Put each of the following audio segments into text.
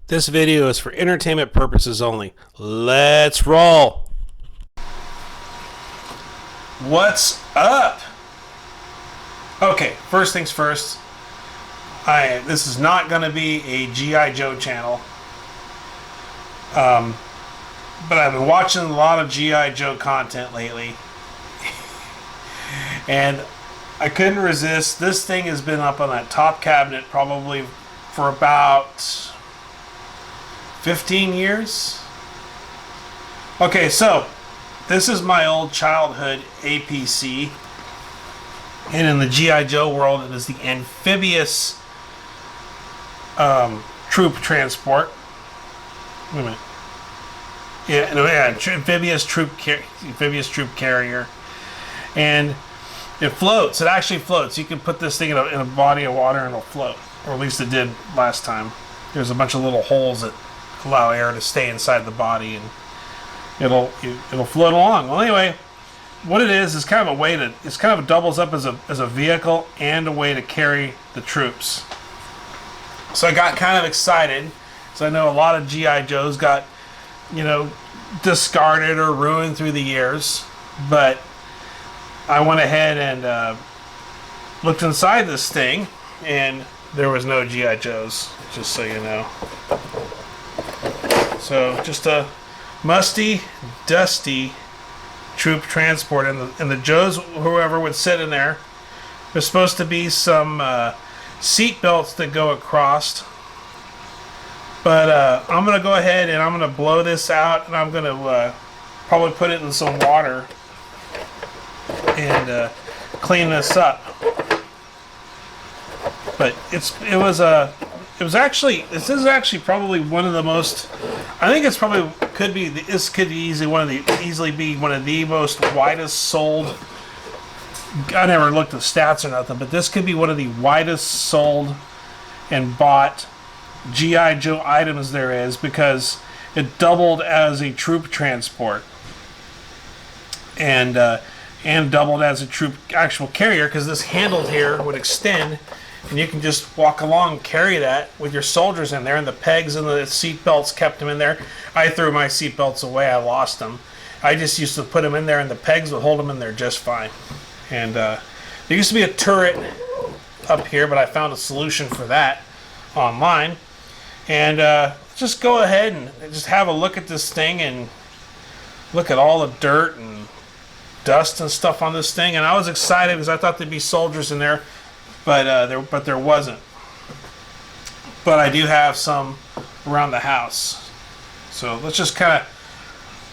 This video is for entertainment purposes only. Let's roll. What's up? Okay, first things first. This is not going to be a G.I. Joe channel. But I've been watching a lot of G.I. Joe content lately. And I couldn't resist. This thing has been up on that top cabinet probably for about 15 years. Okay, so this is my old childhood APC. And in the G.I. Joe world, it is the amphibious troop transport. Wait a minute. Amphibious troop carrier. And it floats. It actually floats. You can put this thing in a body of water and it'll float. Or at least it did last time. There's a bunch of little holes that allow air to stay inside the body, and it'll float along. Well, anyway, what it is kind of a way to, it's kind of doubles up as a vehicle and a way to carry the troops. So I got kind of excited, so I know a lot of G.I. Joes got, discarded or ruined through the years, but I went ahead and looked inside this thing, and there was no G.I. Joes, just so you know. So just a musty, dusty troop transport, and the Joes, whoever would sit in there, there's supposed to be some seat belts that go across. But I'm going to go ahead and I'm going to blow this out, and I'm going to probably put it in some water and clean this up. But this is actually probably one of the most, I think it's probably easily be one of the most widest sold, I never looked at stats or nothing, but this could be one of the widest sold and bought G.I. Joe items there is, because it doubled as a troop transport and doubled as a troop actual carrier, because this handle here would extend and you can just walk along and carry that with your soldiers in there, and the pegs and the seat belts kept them in there. I threw my seat belts away. I lost them. I just used to put them in there, and the pegs would hold them in there just fine. And there used to be a turret up here, but I found a solution for that online. And just go ahead and just have a look at this thing and look at all the dirt and dust and stuff on this thing. And I was excited because I thought there'd be soldiers in there, but there wasn't. But I do have some around the house. So let's just kind of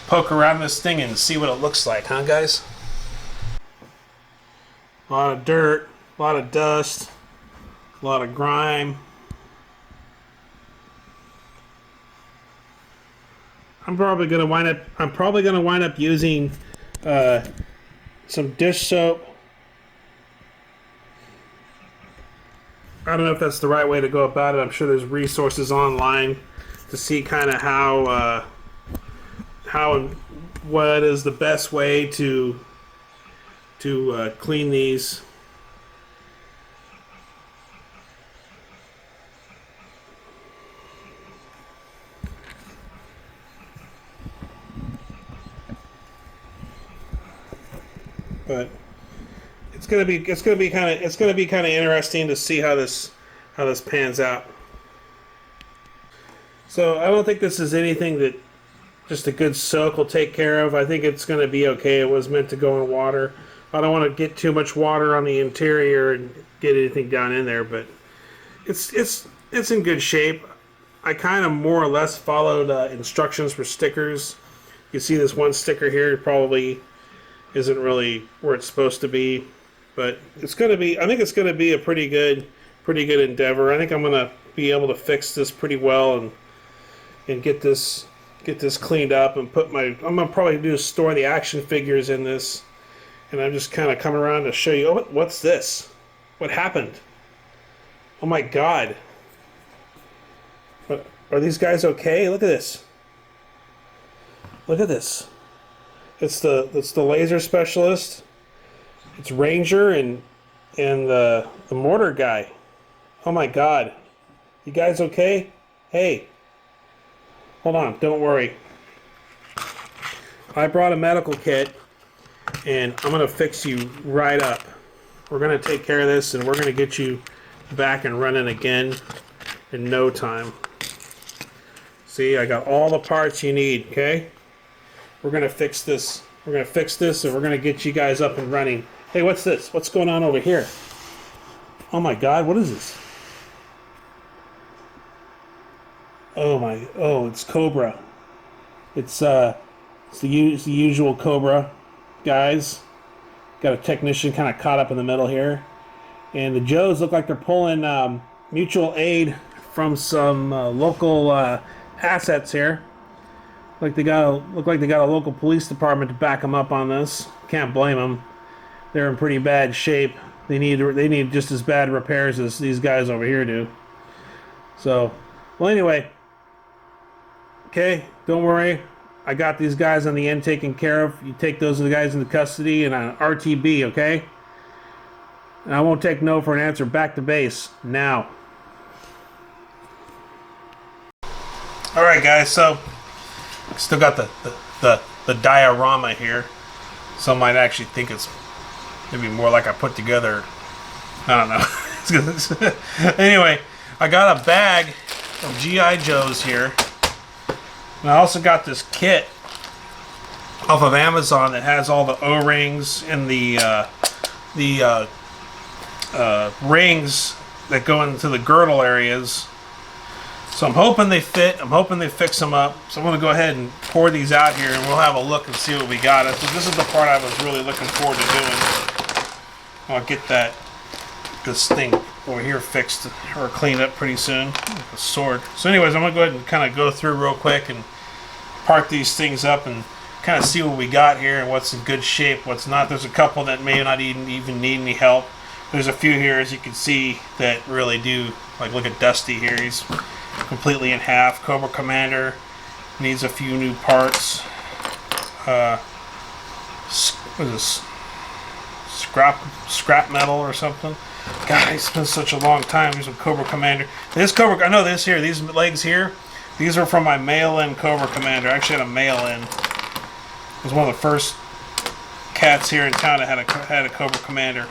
poke around this thing and see what it looks like, huh, guys? A lot of dirt, a lot of dust, a lot of grime. I'm probably going to wind up using some dish soap. I don't know if that's the right way to go about it. I'm sure there's resources online to see kind of how and what is the best way to clean these. But it's gonna be kind of interesting to see how this pans out. So I don't think this is anything that just a good soak will take care of. I think it's gonna be okay. It was meant to go in water. I don't want to get too much water on the interior and get anything down in there, but it's in good shape. I kind of more or less followed instructions for stickers. You see this one sticker here probably isn't really where it's supposed to be, but it's going to be, I think it's going to be a pretty good endeavor. I think I'm going to be able to fix this pretty well and get this cleaned up and I'm going to probably do is store the action figures in this, and I'm just kind of coming around to show you, oh, what's this? What happened? Oh my God. Are these guys okay? Look at this. Look at this. It's the laser specialist. It's Ranger and the mortar guy. Oh my God. You guys okay? Hey, hold on, don't worry. I brought a medical kit, and I'm going to fix you right up. We're going to take care of this, and we're going to get you back and running again in no time. See, I got all the parts you need, okay? We're going to fix this. We're going to fix this, and we're going to get you guys up and running. Hey, what's this? What's going on over here? Oh my God, what is this? Oh, it's Cobra. It's the usual Cobra guys. Got a technician kind of caught up in the middle here. And the Joes look like they're pulling mutual aid from some local assets here. Look like they got a local police department to back them up on this. Can't blame them. They're in pretty bad shape. They need just as bad repairs as these guys over here do. So, well, anyway. Okay, don't worry. I got these guys on the end taken care of. You take those guys into custody and on RTB, okay? And I won't take no for an answer. Back to base now. All right, guys. So still got the diorama here. Some might actually think it's maybe more like I put together. I don't know. Anyway, I got a bag of GI Joes here. And I also got this kit off of Amazon that has all the O-rings and the rings that go into the girdle areas. So I'm hoping they fit. I'm hoping they fix them up. So I'm going to go ahead and pour these out here, and we'll have a look and see what we got. So this is the part I was really looking forward to doing. I'll get this thing over here fixed or cleaned up pretty soon. Like a sword. So anyways, I'm going to go ahead and kind of go through real quick and park these things up and kind of see what we got here and what's in good shape, what's not. There's a couple that may not even need any help. There's a few here, as you can see, that really do. Like, look at Dusty here. He's completely in half. Cobra Commander needs a few new parts. What is this? Scrap metal or something. God, it's been such a long time. Here's a Cobra Commander. This Cobra, I know this here. These legs here. These are from my mail-in Cobra Commander. I actually had a mail-in. It was one of the first cats here in town that had a Cobra Commander.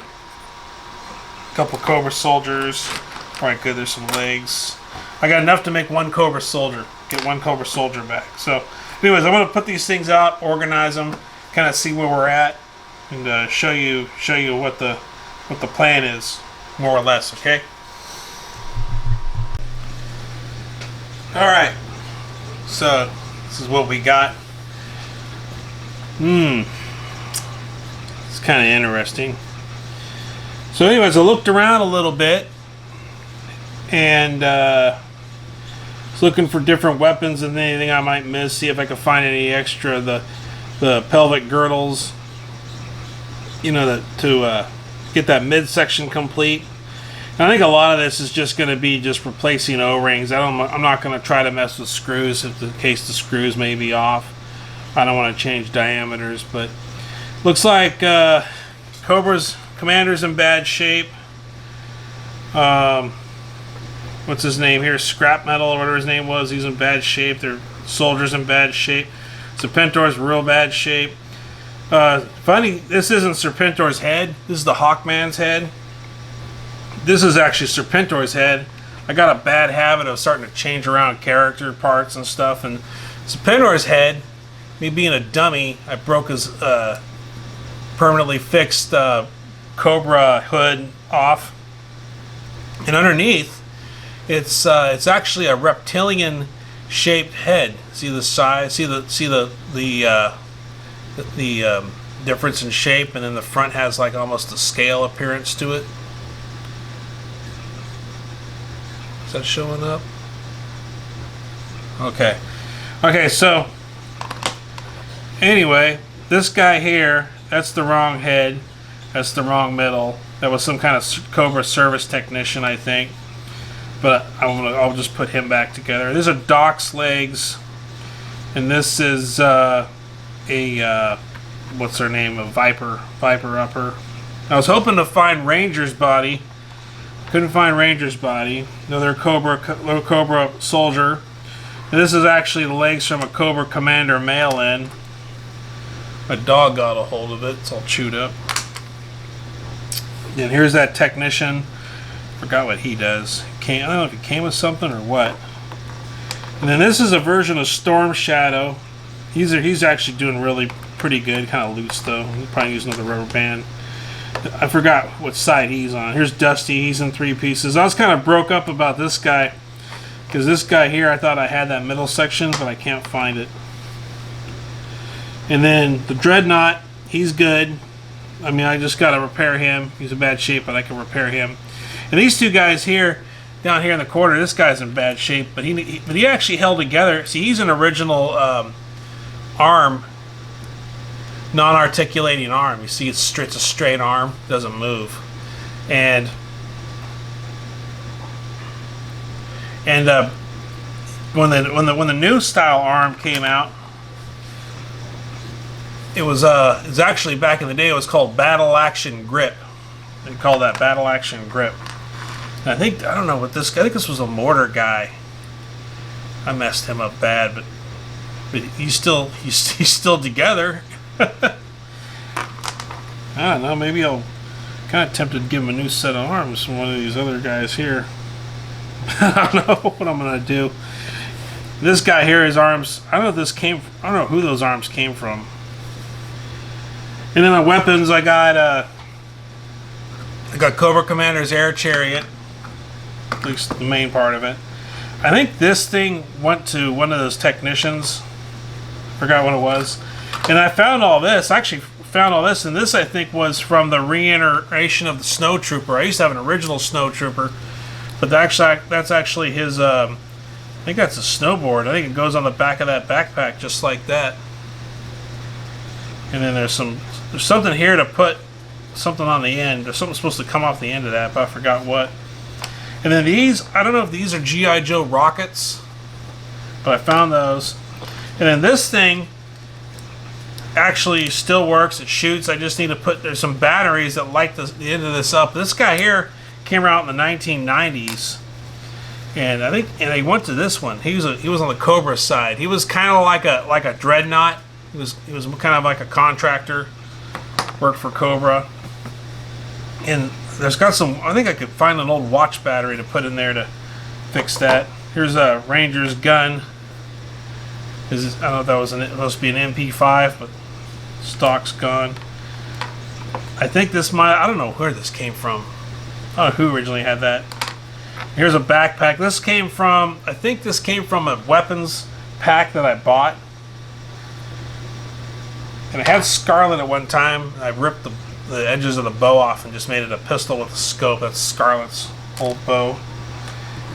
A couple Cobra Soldiers. Alright, good. There's some legs. I got enough to make one Cobra Soldier. Get one Cobra Soldier back. So, anyways, I'm going to put these things out, organize them, kind of see where we're at, and show you what the plan is, more or less. Okay. Alright, so this is what we got. It's kind of interesting. So anyways, I looked around a little bit and was looking for different weapons and anything I might miss, see if I could find any extra, the pelvic girdles, you know, to get that midsection complete. I think a lot of this is just going to be just replacing O-rings. I'm not going to try to mess with screws in case the screws may be off. I don't want to change diameters, but looks like Commander's in bad shape. What's his name here? Scrap Metal or whatever his name was. He's in bad shape. Their Soldier's in bad shape. Serpentor's real bad shape. Funny, this isn't Serpentor's head. This is the Hawkman's head. This is actually Serpentor's head. I got a bad habit of starting to change around character parts and stuff. And Serpentor's head, me being a dummy, I broke his permanently fixed Cobra hood off. And underneath, it's actually a reptilian shaped head. See the size? See the difference in shape, and then the front has like almost a scale appearance to it. Is that showing up? Okay. Okay, so anyway, this guy here, that's the wrong head. That's the wrong middle. That was some kind of Cobra service technician, I think. But I'll just put him back together. These are Doc's legs, and this is what's her name? A Viper upper. I was hoping to find Ranger's body. Couldn't find Ranger's body. Another Cobra Soldier. And this is actually the legs from a Cobra Commander mail-in. My dog got a hold of it. It's all chewed up. And here's that technician. Forgot what he does. I don't know if he came with something or what. And then this is a version of Storm Shadow. He's actually doing really pretty good. Kind of loose though. He's probably using another rubber band. I forgot what side he's on. Here's Dusty. He's in 3 pieces. I was kind of broke up about this guy because this guy here, I thought I had that middle section, but I can't find it. And then the Dreadnought, he's good. I mean, I just got to repair him. He's in bad shape, but I can repair him. And these two guys here, down here in the corner, this guy's in bad shape, but he actually held together. See, he's an original arm, non-articulating arm. You see, it's a straight arm, doesn't move, and when the new style arm came out, it was actually back in the day. It was called Battle Action Grip. They called that Battle Action Grip. And I don't know what this guy. I think this was a mortar guy. I messed him up bad, but he's still together. I don't know. Maybe I'll kind of tempted to give him a new set of arms from one of these other guys here. I don't know what I'm gonna do. This guy here, his arms. I don't know who those arms came from. And then the weapons, I got Cobra Commander's Air Chariot, at least the main part of it. I think this thing went to one of those technicians. Forgot what it was. And I found all this. I actually found all this, and this I think was from the reiteration of the Snow Trooper. I used to have an original Snow Trooper, but that's actually his. I think that's a snowboard. I think it goes on the back of that backpack just like that. And then there's something here to put something on the end. There's something supposed to come off the end of that, but I forgot what. And then these, I don't know if these are G.I. Joe rockets, but I found those. And then this thing actually still works. It shoots. I just need to there's some batteries that light the end of this up. This guy here came out in the 1990s. And I think, he went to this one. He was on the Cobra side. He was kind of like a Dreadnought. He was kind of like a contractor, worked for Cobra. And there's got some. I think I could find an old watch battery to put in there to fix that. Here's a Ranger's gun. I don't know if that was supposed to be an MP5, but stock's gone. I think this might. I don't know where this came from. I don't know who originally had that. Here's a backpack. This came from. I think this came from a weapons pack that I bought. And I had Scarlet at one time. I ripped the edges of the bow off and just made it a pistol with a scope. That's Scarlet's old bow.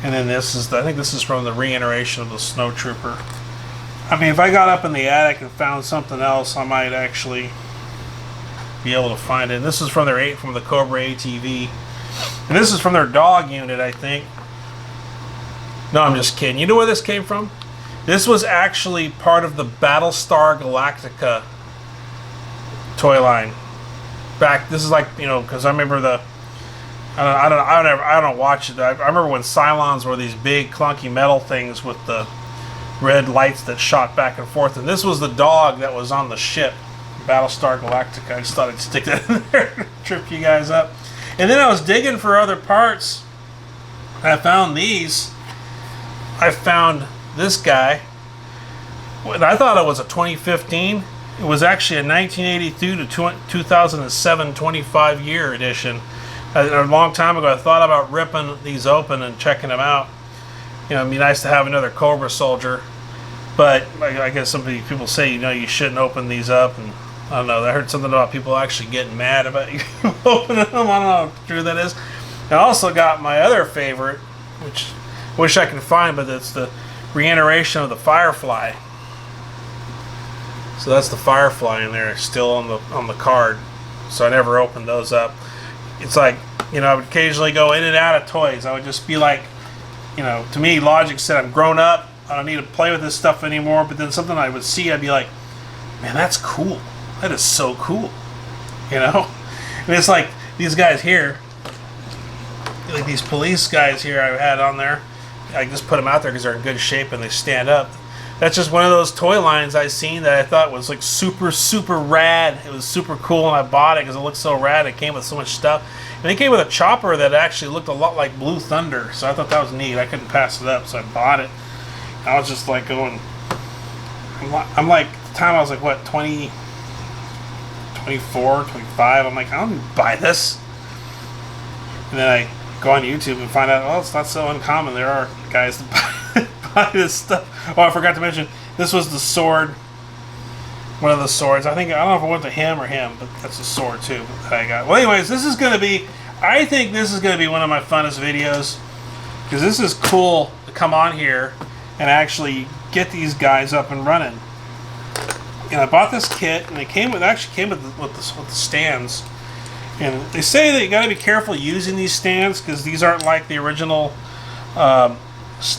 And then I think this is from the reiteration of the Snow Trooper. I mean, if I got up in the attic and found something else, I might actually be able to find it. And this is from the Cobra ATV. And this is from their dog unit, I think. No, I'm just kidding. You know where this came from? This was actually part of the Battlestar Galactica toy line. This is like, because I remember I don't watch it. I remember when Cylons were these big clunky metal things with the red lights that shot back and forth, and this was the dog that was on the ship, Battlestar Galactica. I just thought I'd stick that in there to trip you guys up. And then I was digging for other parts. I found these. I found this guy. I thought it was a 2015. It was actually a 1982 to 2007 25-year edition. A long time ago, I thought about ripping these open and checking them out. It'd be nice to have another Cobra Soldier. But I guess people say, you shouldn't open these up. And I don't know. I heard something about people actually getting mad about you opening them. I don't know how true that is. I also got my other favorite, which I wish I could find, but it's the reiteration of the Firefly. So that's the Firefly in there, still on the card. So I never opened those up. It's like, I would occasionally go in and out of toys. I would just be like, to me, logic said I'm grown up. I don't need to play with this stuff anymore. But then something I would see, I'd be like, man, that's cool. That is so cool. And it's like these guys here, like these police guys here I had on there. I just put them out there because they're in good shape and they stand up. That's just one of those toy lines I seen that I thought was like super, super rad. It was super cool, and I bought it because it looked so rad. It came with so much stuff. And it came with a chopper that actually looked a lot like Blue Thunder, so I thought that was neat. I couldn't pass it up, so I bought it. I was just like going... I'm like, at the time I was like, what, 20, 24, 25? I'm like, I don't need to buy this. And then I go on YouTube and find out, oh, it's not so uncommon. There are guys that buy this stuff. Oh, I forgot to mention, this was the sword. One of the swords. I don't know if it went to him or him, but that's a sword too that I got. Well, anyways, this is going to be, I think this is going to be one of my funnest videos, because this is cool to come on here and actually get these guys up and running. And I bought this kit, and it actually came with the stands. And they say that you got to be careful using these stands, because these aren't like the original.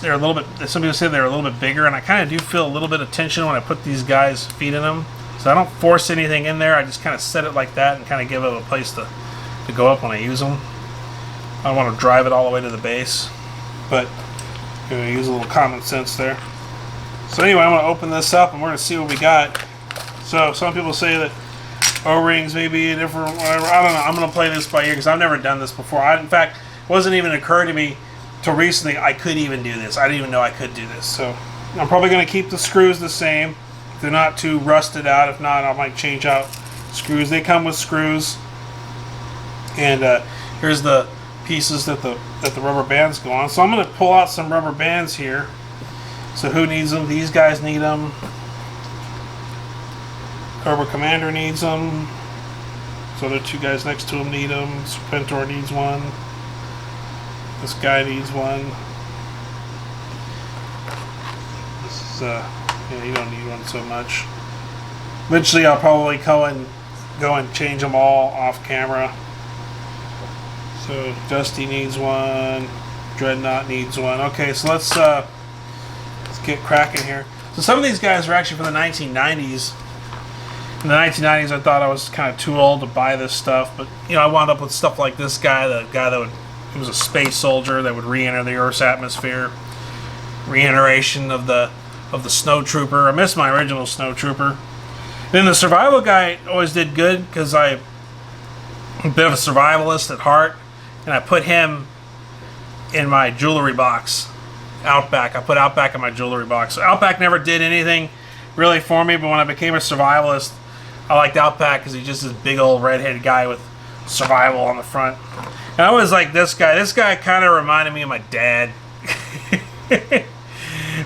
They're a little bit. Some people say they're a little bit bigger, and I kind of do feel a little bit of tension when I put these guys' feet in them. So I don't force anything in there. I just kind of set it like that and kind of give it a place to go up when I use them. I don't want to drive it all the way to the base, but I'm going to use a little common sense there. So anyway, I'm going to open this up, and we're going to see what we got. So some people say that O-rings may be different, whatever. I don't know. I'm going to play this by ear because I've never done this before. In fact, it wasn't even occurring to me till recently I could even do this. I didn't even know I could do this. So I'm probably going to keep the screws the same. If they're not too rusted out. If not, I might change out screws. They come with screws. And here's the pieces that the rubber bands go on. So I'm going to pull out some rubber bands here. So who needs them? These guys need them. Cobra Commander needs them. So the two guys next to him need them. Serpentor needs one. This guy needs one. This is yeah, you don't need one so much. Eventually, I'll probably go and change them all off camera. So Dusty needs one. Dreadnought needs one. Okay, so let's get cracking here. So some of these guys are actually from the 1990s. In the 1990s, I thought I was kind of too old to buy this stuff, but you know, I wound up with stuff like this guy, the guy that he was a space soldier that would re-enter the Earth's atmosphere. Reiteration of the snow trooper. I miss my original snow trooper. Then the survival guy always did good because I'm a bit of a survivalist at heart, and I put him in my jewelry box. Outback. I put Outback in my jewelry box. So Outback never did anything really for me, but when I became a survivalist, I liked Outback because he's just this big old redheaded guy with survival on the front. And I always liked this guy. This guy kind of reminded me of my dad.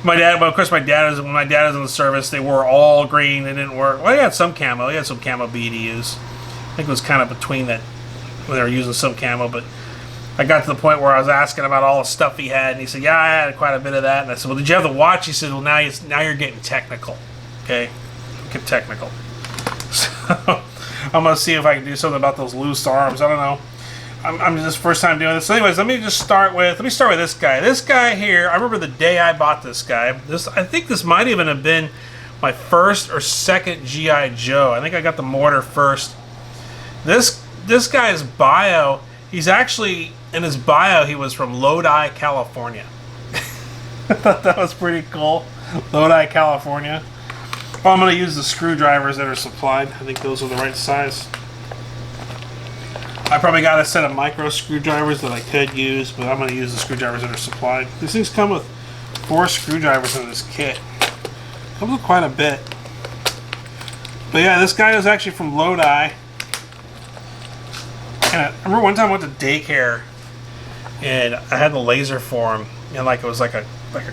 My dad, well, of course, when my dad was in the service, they wore all green. They didn't work. Well, he had some camo. He had some camo BDUs. I think it was kind of between that when they were using some camo, but I got to the point where I was asking about all the stuff he had, and he said, "Yeah, I had quite a bit of that." And I said, "Well, did you have the watch?" He said, "Well, now you're getting technical. Okay, get technical." So I'm gonna see if I can do something about those loose arms. I don't know. I'm just first time doing this. So anyways, let me start with this guy. This guy here, I remember the day I bought this guy. I think this might even have been my first or second G.I. Joe. I think I got the mortar first. This guy's bio, he's actually, in his bio, he was from Lodi, California. I thought that was pretty cool. Lodi, California. Well, I'm going to use the screwdrivers that are supplied. I think those are the right size. I probably got a set of micro screwdrivers that I could use, but I'm going to use the screwdrivers that are supplied. These things come with 4 screwdrivers in this kit. Comes with quite a bit. But yeah, this guy is actually from Lodi. And I remember one time I went to daycare, and I had the laser for him, and like it was like a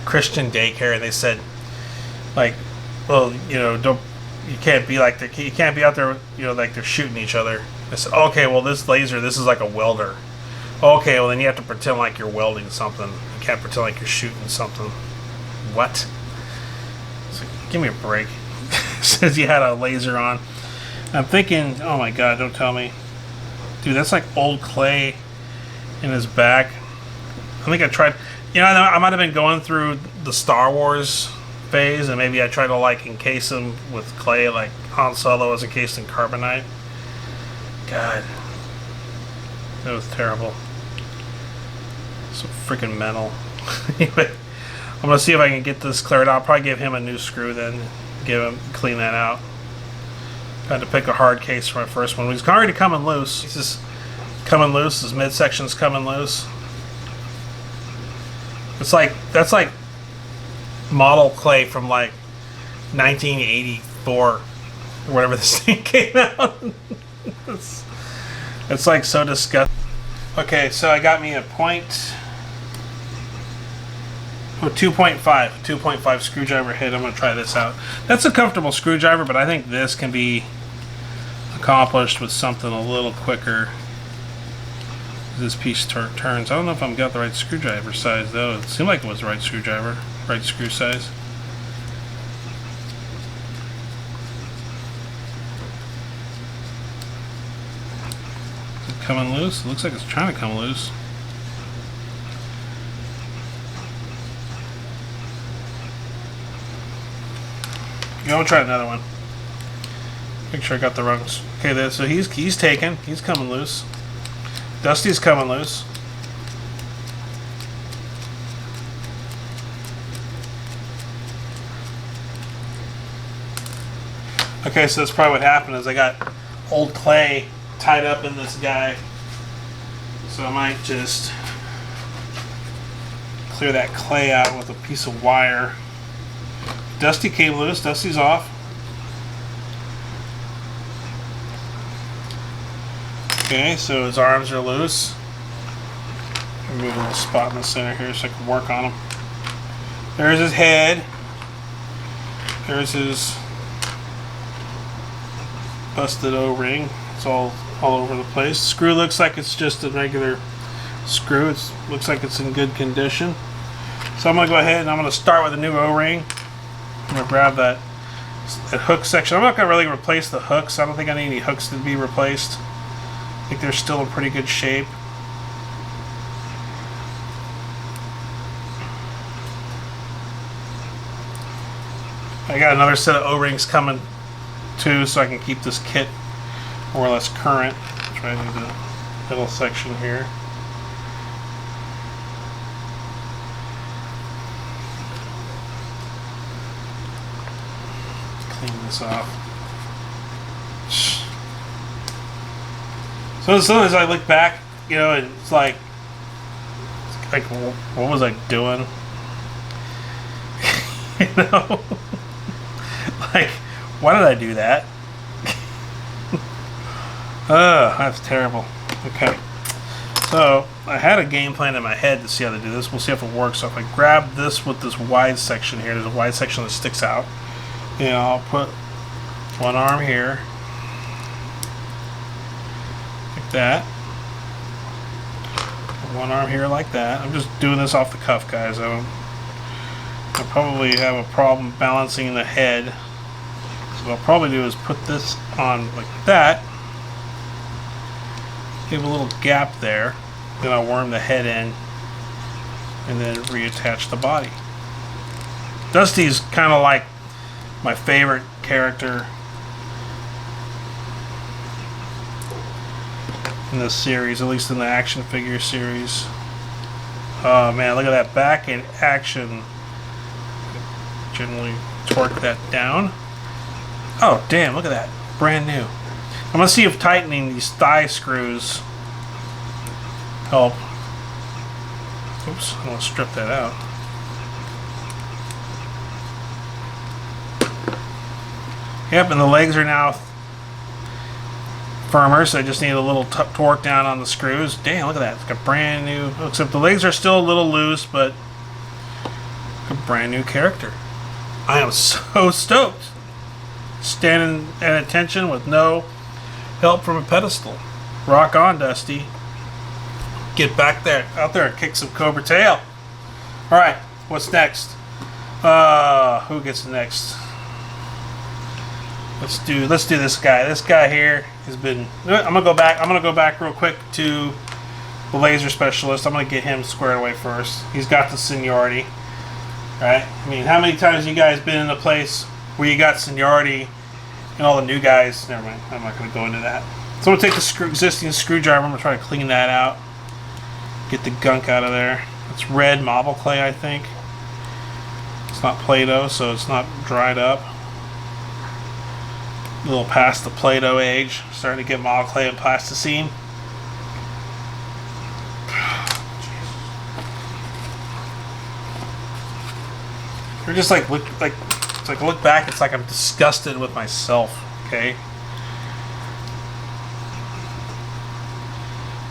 Christian daycare, and they said, like, well, you know, you can't be out there, you know, like they're shooting each other. I said, okay, well, this laser, this is like a welder. Okay, well, then you have to pretend like you're welding something. You can't pretend like you're shooting something. What? So, give me a break. Says you had a laser on. I'm thinking, oh my God, don't tell me. Dude, that's like old clay in his back. I think I tried, you know, I might have been going through the Star Wars phase, and maybe I tried to like encase him with clay like Han Solo was encased in carbonite. God, that was terrible. So freaking mental. Anyway, I'm gonna see if I can get this cleared out. I'll probably give him a new screw then, clean that out. Had to pick a hard case for my first one. He's already coming loose. He's just coming loose. His midsection's coming loose. It's like, that's like model clay from like 1984 or whatever this thing came out. It's like so disgusting. Okay, so I got me a 2.5 screwdriver head. I'm going to try this out. That's a comfortable screwdriver, but I think this can be accomplished with something a little quicker. This piece turns. I don't know if I've got the right screwdriver size though. It seemed like it was the right screwdriver, right screw size. Is it coming loose? It looks like it's trying to come loose. I'm gonna try another one. Make sure I got the rungs. Okay, so he's taken. He's coming loose. Dusty's coming loose. Okay, so that's probably what happened is I got old clay tied up in this guy. So I might just clear that clay out with a piece of wire. Dusty came loose. Dusty's off. Okay, so his arms are loose. Move a little spot in the center here so I can work on him. There's his head. There's his busted O-ring. It's all over the place. The screw looks like it's just a regular screw. It looks like it's in good condition. So I'm going to go ahead and I'm going to start with a new O-ring. I'm going to grab that hook section. I'm not going to really replace the hooks. I don't think I need any hooks to be replaced. I think they're still in pretty good shape. I got another set of O-rings coming too, so I can keep this kit more or less current. Try to do the middle section here. Clean this off. So as soon as I look back, you know, it's like what was I doing? You know, like, why did I do that? That's terrible. Okay, so I had a game plan in my head to see how to do this. We'll see if it works. So if I grab this with this wide section here, there's a wide section that sticks out. You know, I'll put one arm here. That one arm here like that. I'm just doing this off the cuff, guys. I probably have a problem balancing the head, so what I'll probably do is put this on like that, give a little gap there, then I'll worm the head in and then reattach the body. Dusty's kind of like my favorite character in this series, at least in the action figure series. Oh man, look at that back in action. Generally torque that down. Oh damn, look at that, brand new. I'm gonna see if tightening these thigh screws help. Oops, I want to strip that out. Yep, and the legs are now firmer, so I just need a little torque down on the screws. Damn, look at that. It's like a brand new, except the legs are still a little loose, but a brand new character. I am so stoked. Standing at attention with no help from a pedestal. Rock on, Dusty. Get back there, out there and kick some Cobra tail. Alright, what's next? Who gets next? Let's do this guy. This guy here has been. I'm gonna go back real quick to the laser specialist. I'm gonna get him squared away first. He's got the seniority, right? I mean, how many times have you guys been in a place where you got seniority and all the new guys? Never mind. I'm not gonna go into that. So I'm gonna take the existing screwdriver. I'm gonna try to clean that out, get the gunk out of there. It's red marble clay, I think. It's not Play-Doh, so it's not dried up. A little past the Play-Doh age. Starting to get marble clay and plasticine. You're just like look back. It's like I'm disgusted with myself. Okay.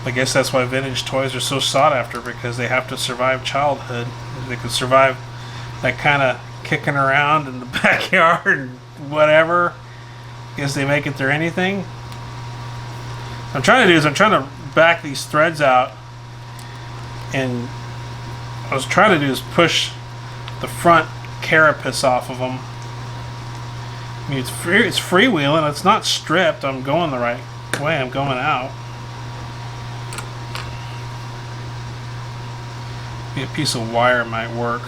I guess that's why vintage toys are so sought after, because they have to survive childhood. They could survive that kind of kicking around in the backyard and whatever. Guess they make it through anything. What I'm trying to do is I'm trying to back these threads out, and what I was trying to do is push the front carapace off of them. I mean, it's freewheeling. It's not stripped. I'm going the right way. I'm going out. Maybe a piece of wire might work.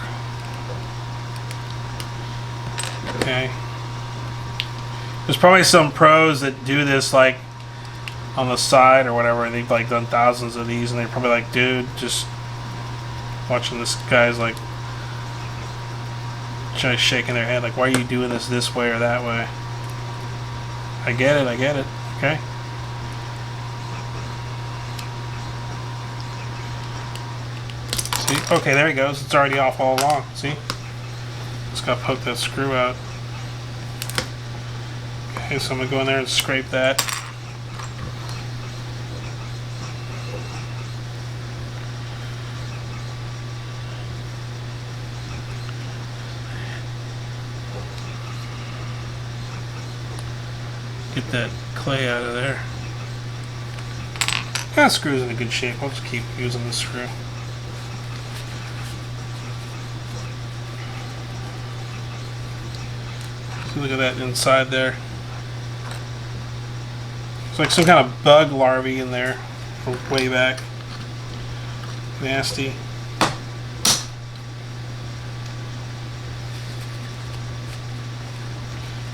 Okay. There's probably some pros that do this like on the side or whatever, and they've like done thousands of these, and they're probably like, dude, just watching this guy's like just shaking their head like, why are you doing this way or that way? I get it, okay? See? Okay, there he goes. It's already off all along. See? Just gotta poke that screw out. Okay, so I'm gonna go in there and scrape that. Get that clay out of there. That screw's in a good shape. I'll just keep using this screw. See, look at that inside there. It's like some kind of bug larvae in there from way back. Nasty.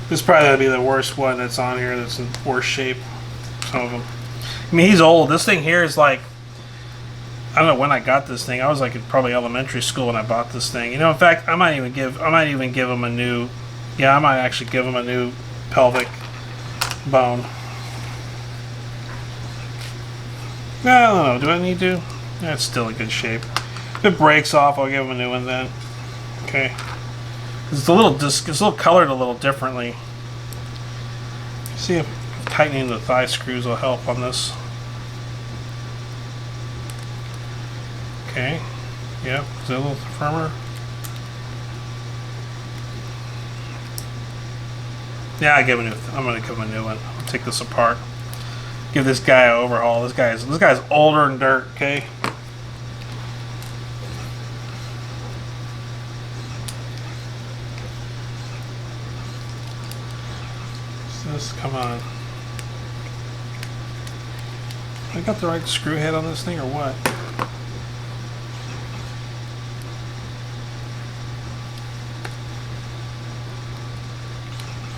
This is probably going to be the worst one that's on here, that's in worse shape. Some of them. I mean, he's old. This thing here is like, I don't know when I got this thing. I was like in probably elementary school when I bought this thing. You know, in fact, I might even give him a new, yeah, I might actually give him a new pelvic bone. I don't know. Do I need to? Yeah, it's still in good shape. If it breaks off, I'll give him a new one then. Okay. It's a little colored a little differently. See if tightening the thigh screws will help on this. Okay. Yep. Is it a little firmer? Yeah, I'm gonna give him a new one. I'll take this apart. Give this guy an overhaul. This guy's older than dirt. Okay. Come on. I got the right screw head on this thing or what?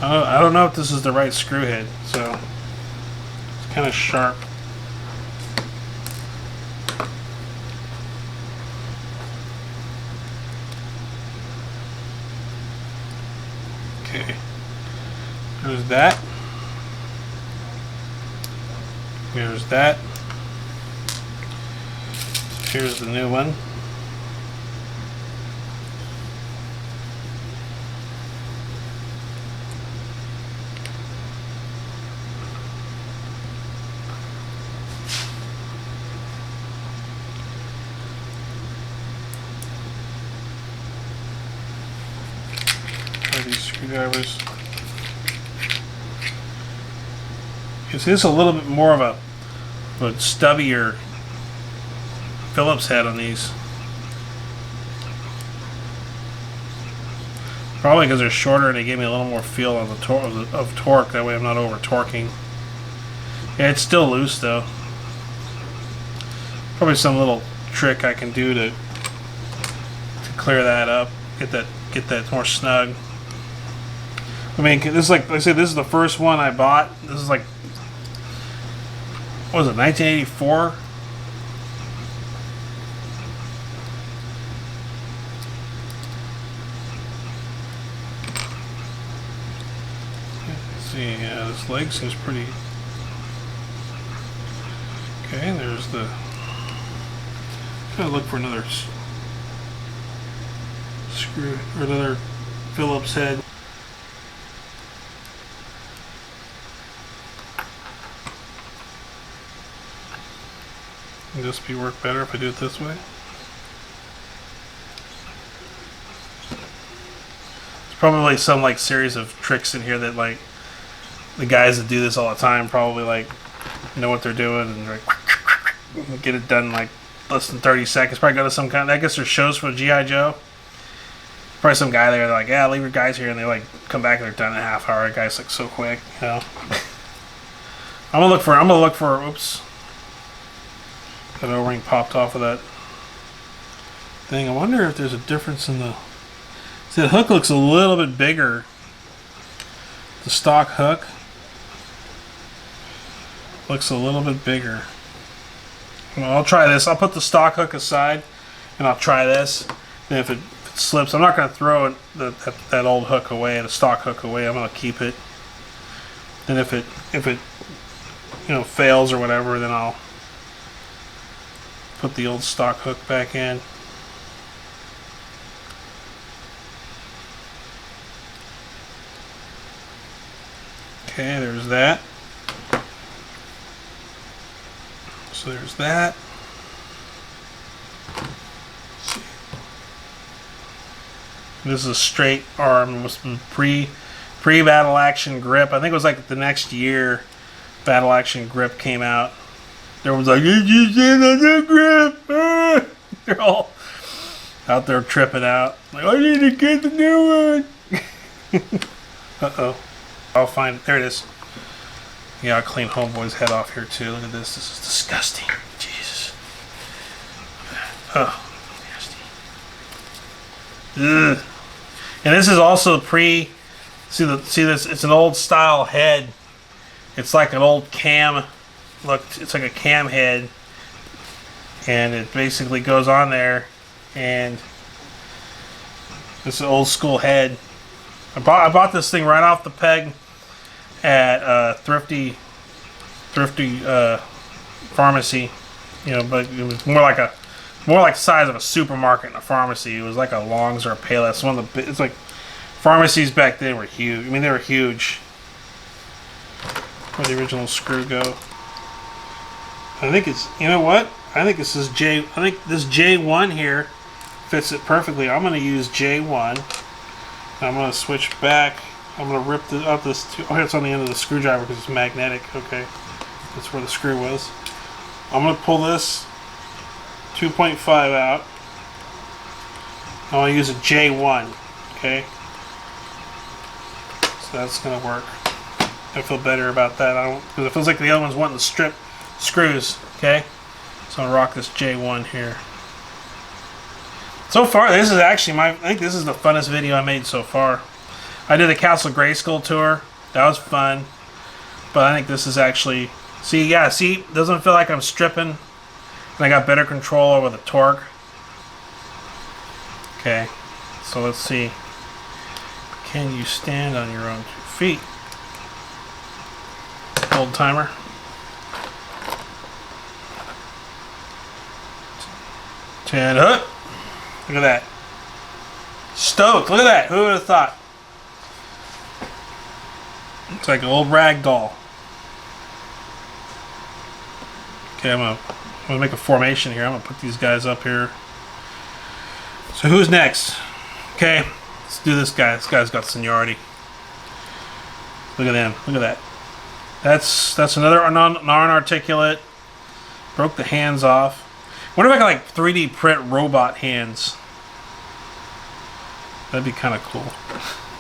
I don't know if this is the right screw head, so it's kind of sharp. Okay. There's that. Here's that. Here's the new one. Are these screwdrivers? This is a little bit more of a stubbier Phillips head on these. Probably because they're shorter and they gave me a little more feel on the of torque. That way I'm not over torquing. Yeah, it's still loose though. Probably some little trick I can do to clear that up, get that more snug. I mean, this is like I said, this is the first one I bought. This is like, what was it, 1984? see, yeah, this leg seems pretty... Okay, there's the... Gotta look for another screw, or another Phillips head. Would this be work better if I do it this way? There's probably some like series of tricks in here that like the guys that do this all the time probably like know what they're doing and like get it done in like less than 30 seconds. Probably go to some kind of, I guess there's shows for G.I. Joe. Probably some guy there like, yeah, leave your guys here, and they like come back and they're done in a half hour. The guy's like so quick, you know. I'm gonna look for oops. That O-ring popped off of that thing. I wonder if there's a difference in the... See, the hook looks a little bit bigger. The stock hook looks a little bit bigger. Well, I'll try this. I'll put the stock hook aside and I'll try this. And if it slips, I'm not going to throw that old hook away, the stock hook away. I'm going to keep it. Then if it you know, fails or whatever, then I'll put the old stock hook back in. Okay, there's that. So there's that. This is a straight arm. It must be pre-battle action grip. I think it was like the next year battle action grip came out. Everyone's like, "You just in on the grip!" Ah! They're all out there tripping out. Like, I need to get the new one. Uh-oh. I'll find it. There it is. Yeah, I'll clean Homeboy's head off here too. Look at this. This is disgusting. Jesus. Oh, nasty. Ugh. And this is also see this? It's an old style head. It's like an old cam. Look, it's like a cam head, and it basically goes on there, and it's an old school head. I bought this thing right off the peg at Thrifty pharmacy, you know, but it was more like the size of a supermarket and a pharmacy. It was like a Long's or a Payless. It's like pharmacies back then were huge. I mean, they were huge. Where'd the original screw go? I think it's, you know what? I think this J1 here fits it perfectly. I'm going to use J1. I'm going to switch back. I'm going to rip out this. Oh, it's on the end of the screwdriver because it's magnetic. Okay, that's where the screw was. I'm going to pull this 2.5 out. I want to use a J1. Okay, so that's going to work. I feel better about that. Because it feels like the other one's wanting to strip screws. Okay, so I'm gonna rock this J1 here. So far, this is actually I think this is the funnest video I made so far. I did the Castle Grayskull tour. That was fun, but I think this is actually see, doesn't feel like I'm stripping, and I got better control over the torque. Okay, so let's see. Can you stand on your own 2 feet? Old timer. And look at that. Stoked. Look at that. Who would have thought? It's like an old rag doll. Okay, I'm gonna make a formation here. I'm gonna put these guys up here. So who's next? Okay, let's do this guy. This guy's got seniority. Look at him. Look at that. That's another non-articulate. Broke the hands off. What if I got like 3D print robot hands? That'd be kind of cool.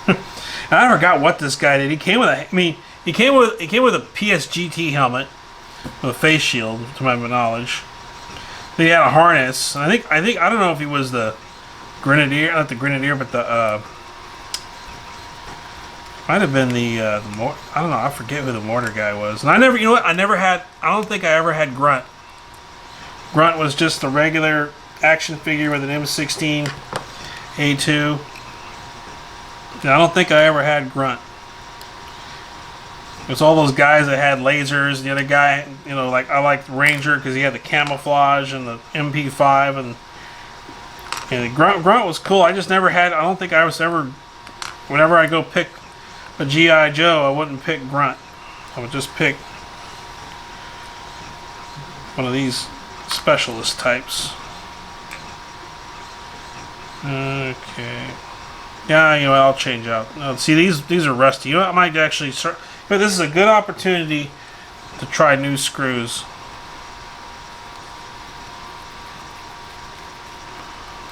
And I forgot what this guy did. He came with he came with a PSGT helmet with a face shield, to my knowledge. Then he had a harness. And I don't know if he was the Grenadier, not the Grenadier, but the might have been the I don't know. I forget who the mortar guy was. And I never, you know what? I don't think I ever had Grunt. Grunt was just a regular action figure with an M16 A2. And I don't think I ever had Grunt. It's all those guys that had lasers. The other guy, you know, like I liked Ranger because he had the camouflage and the MP5 and the Grunt was cool. I just never had. I don't think I was ever. Whenever I go pick a GI Joe, I wouldn't pick Grunt. I would just pick one of these specialist types. Okay. Yeah, you know, I'll change out. No, see, these are rusty. You know, I might actually start. But this is a good opportunity to try new screws.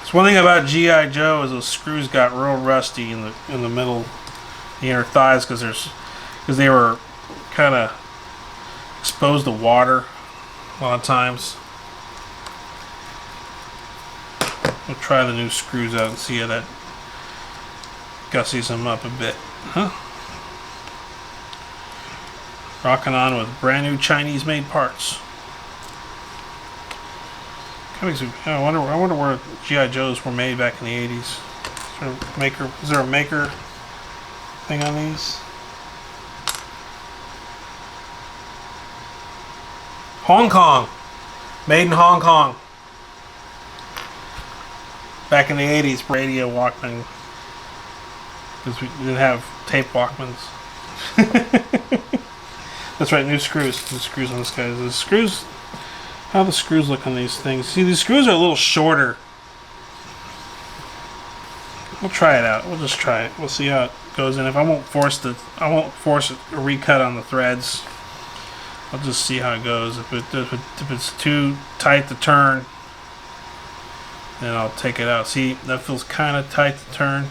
So one thing about GI Joe is those screws got real rusty in the middle, the inner thighs, because they were kind of exposed to water a lot of times. We'll try the new screws out and see how that gussies them up a bit. Huh? Rocking on with brand new Chinese made parts. I wonder where GI Joes were made back in the 80s. Is there a maker thing on these? Hong Kong. Made in Hong Kong. Back in the 80s, radio Walkman. Because we didn't have tape Walkmans. That's right, new screws. New screws on this guy. The screws, how the screws look on these things. See, these screws are a little shorter. We'll try it out. We'll just try it. We'll see how it goes in. If I won't force a recut on the threads. I'll just see how it goes. If it's too tight to turn, then I'll take it out. See, that feels kind of tight to turn.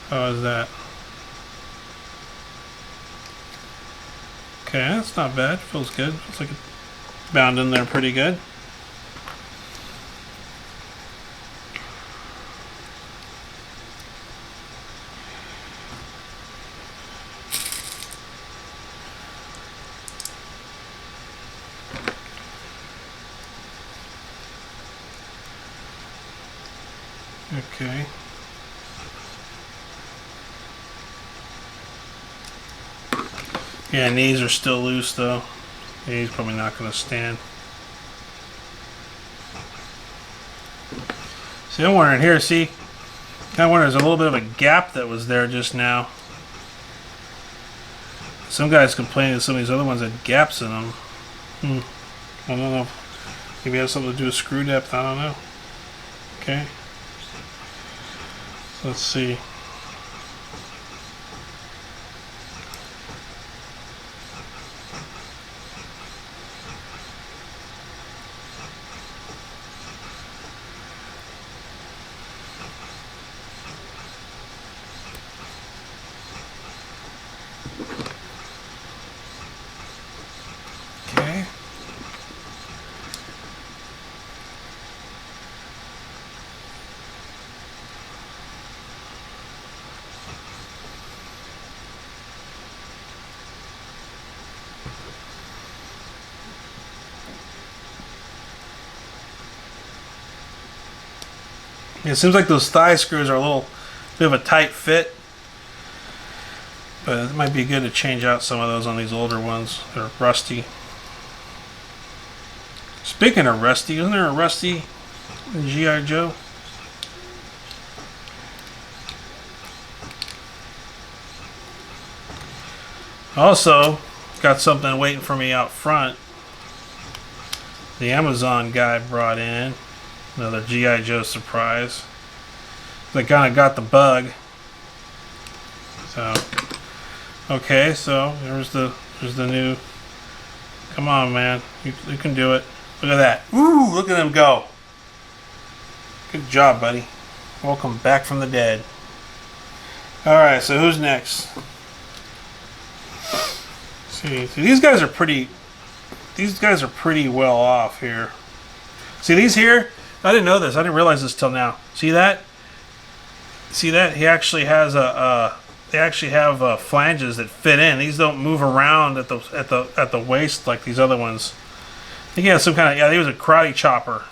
How is that? Okay, that's not bad. Feels good. Feels like it's bound in there pretty good. Okay. Yeah, knees are still loose though. Yeah, he's probably not going to stand. See, I'm wondering here, see? I wonder there's a little bit of a gap that was there just now. Some guys complaining that some of these other ones had gaps in them. I don't know. Maybe it has something to do with screw depth, I don't know. Okay. So let's see. Okay. It seems like those thigh screws are a little bit of a tight fit, but it might be good to change out some of those on these older ones. They're rusty. Speaking of rusty, isn't there a rusty in G.I. Joe? Also, got something waiting for me out front. The Amazon guy brought in another G.I. Joe surprise. They kind of got the bug. So, okay, so there's the new. Come on, man, you can do it. Look at that. Ooh, look at them go. Good job, buddy. Welcome back from the dead. All right, so who's next? See, these guys are pretty. These guys are pretty well off here. See these here? I didn't know this. I didn't realize this till now. See that? See that? He actually has they actually have flanges that fit in. These don't move around at the waist like these other ones. I think he had some kind of, yeah, he was a karate chopper.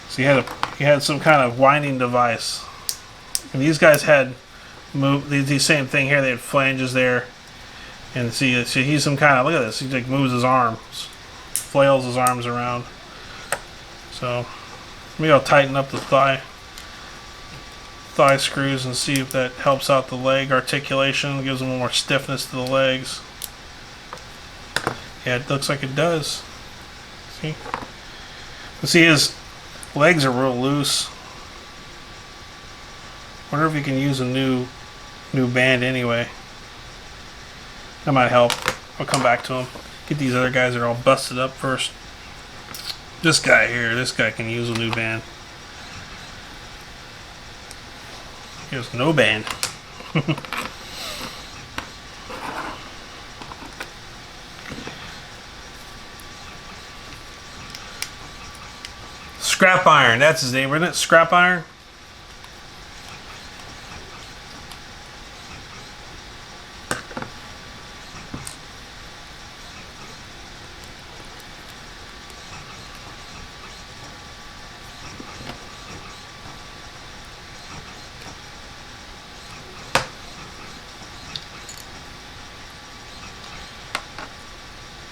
So he had some kind of winding device. And these guys had move the same thing here. They had flanges there, and see he's some kind of, look at this. He like moves his arms, flails his arms around. So maybe I'll tighten up the thigh screws and see if that helps out the leg articulation, gives them more stiffness to the legs. Yeah, it looks like it does. See? But see, his legs are real loose. Wonder if you can use a new band anyway. That might help. I'll come back to him. Get these other guys that are all busted up first. This guy here, this guy can use a new band. Here's no band. Scrap Iron, that's his name, isn't it? Scrap Iron?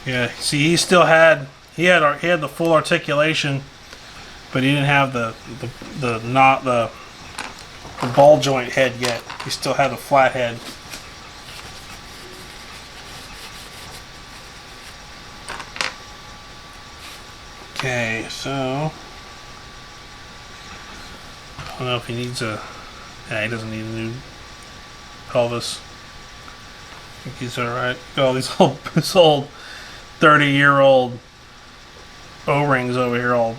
Yeah, see, he still had the full articulation, but he didn't have the ball joint head yet. He still had a flat head. Okay, so I don't know if he needs a. Yeah, he doesn't need a new pelvis. I think he's all right. Got all this old 30-year-old O-rings over here all.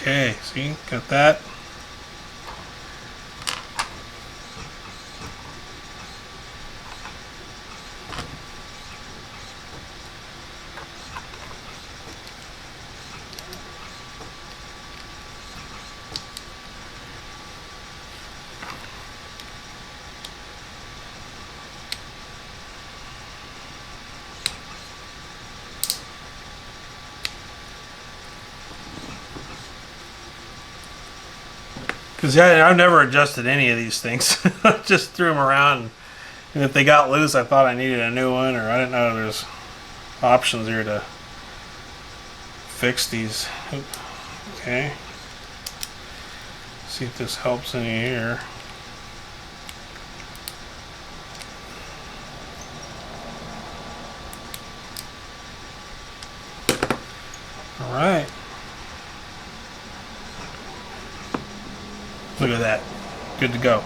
Okay, see, got that. Because I've never adjusted any of these things. Just threw them around, and if they got loose, I thought I needed a new one, or I didn't know there's options here to fix these. Okay. See if this helps any here. All right. Look at that. Good to go.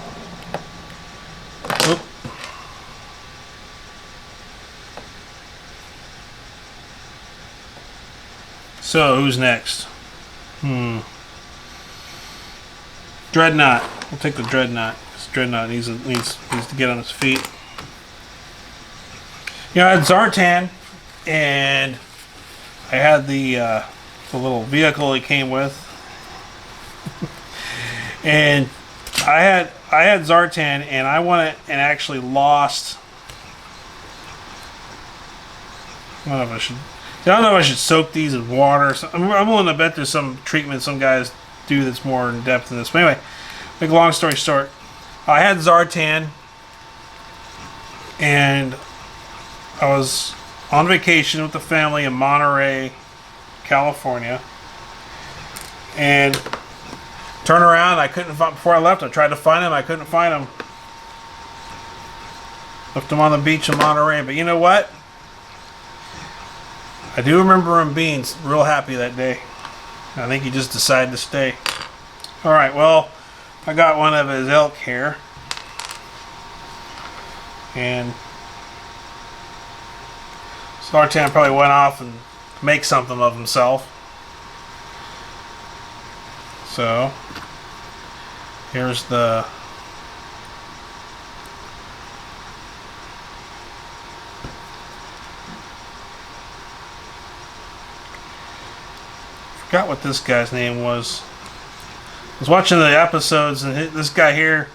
Oop. So, who's next? Dreadnought. We'll take the Dreadnought. This Dreadnought needs to get on his feet. You know, I had Zartan, and I had the little vehicle he came with. And I had Zartan, and I went and actually lost. I don't know if I should soak these in water. I'm willing to bet there's some treatment some guys do that's more in depth than this. But anyway, make a long story short, I had Zartan, and I was on vacation with the family in Monterey, California, and turn around, I couldn't find, before I left, I tried to find him, I couldn't find him. Left him on the beach in Monterey, but you know what? I do remember him being real happy that day. I think he just decided to stay. Alright, well, I got one of his elk here. And Zartan probably went off and make something of himself. So here's the forgot what this guy's name was. I was watching the episodes, and this guy here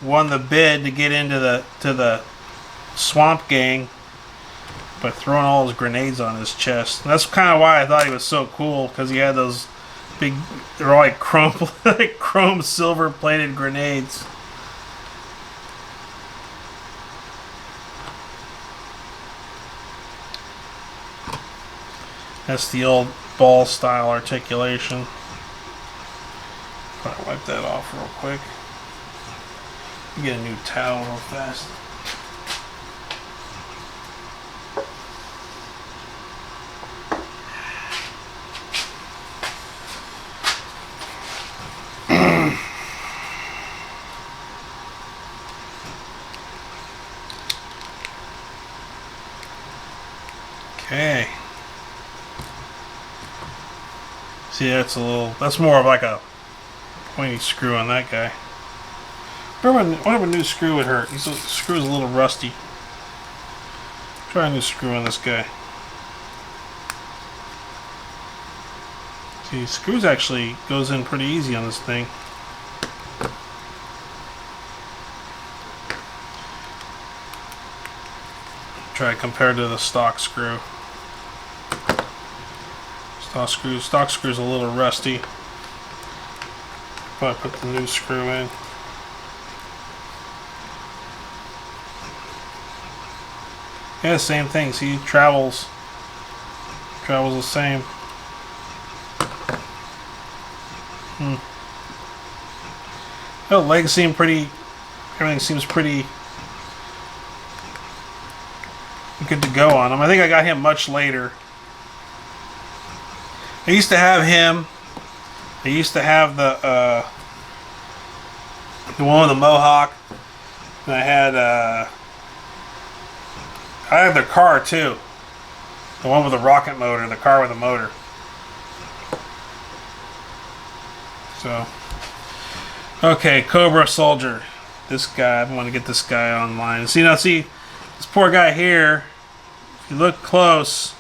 won the bid to get into the swamp gang by throwing all his grenades on his chest. And that's kind of why I thought he was so cool, because he had those big, they're all like chrome silver plated grenades. That's the old ball style articulation. I'll wipe that off real quick. Get a new towel real fast. Okay. See, that's more of like a pointy screw on that guy. What if a new screw would hurt? The screw's a little rusty. Try a new screw on this guy. See, screws actually goes in pretty easy on this thing. Try it compared to the stock screw. Stock screw's a little rusty. Probably put the new screw in. Yeah, same thing. See, travels the same. The legs seem pretty. Everything seems pretty good to go on him. I think I got him much later. I used to have him. I used to have the one with the mohawk. And I had their car too. The one with the rocket motor, the car with the motor. So, okay, Cobra Soldier. This guy, I want to get this guy online. See this poor guy here. If you look close,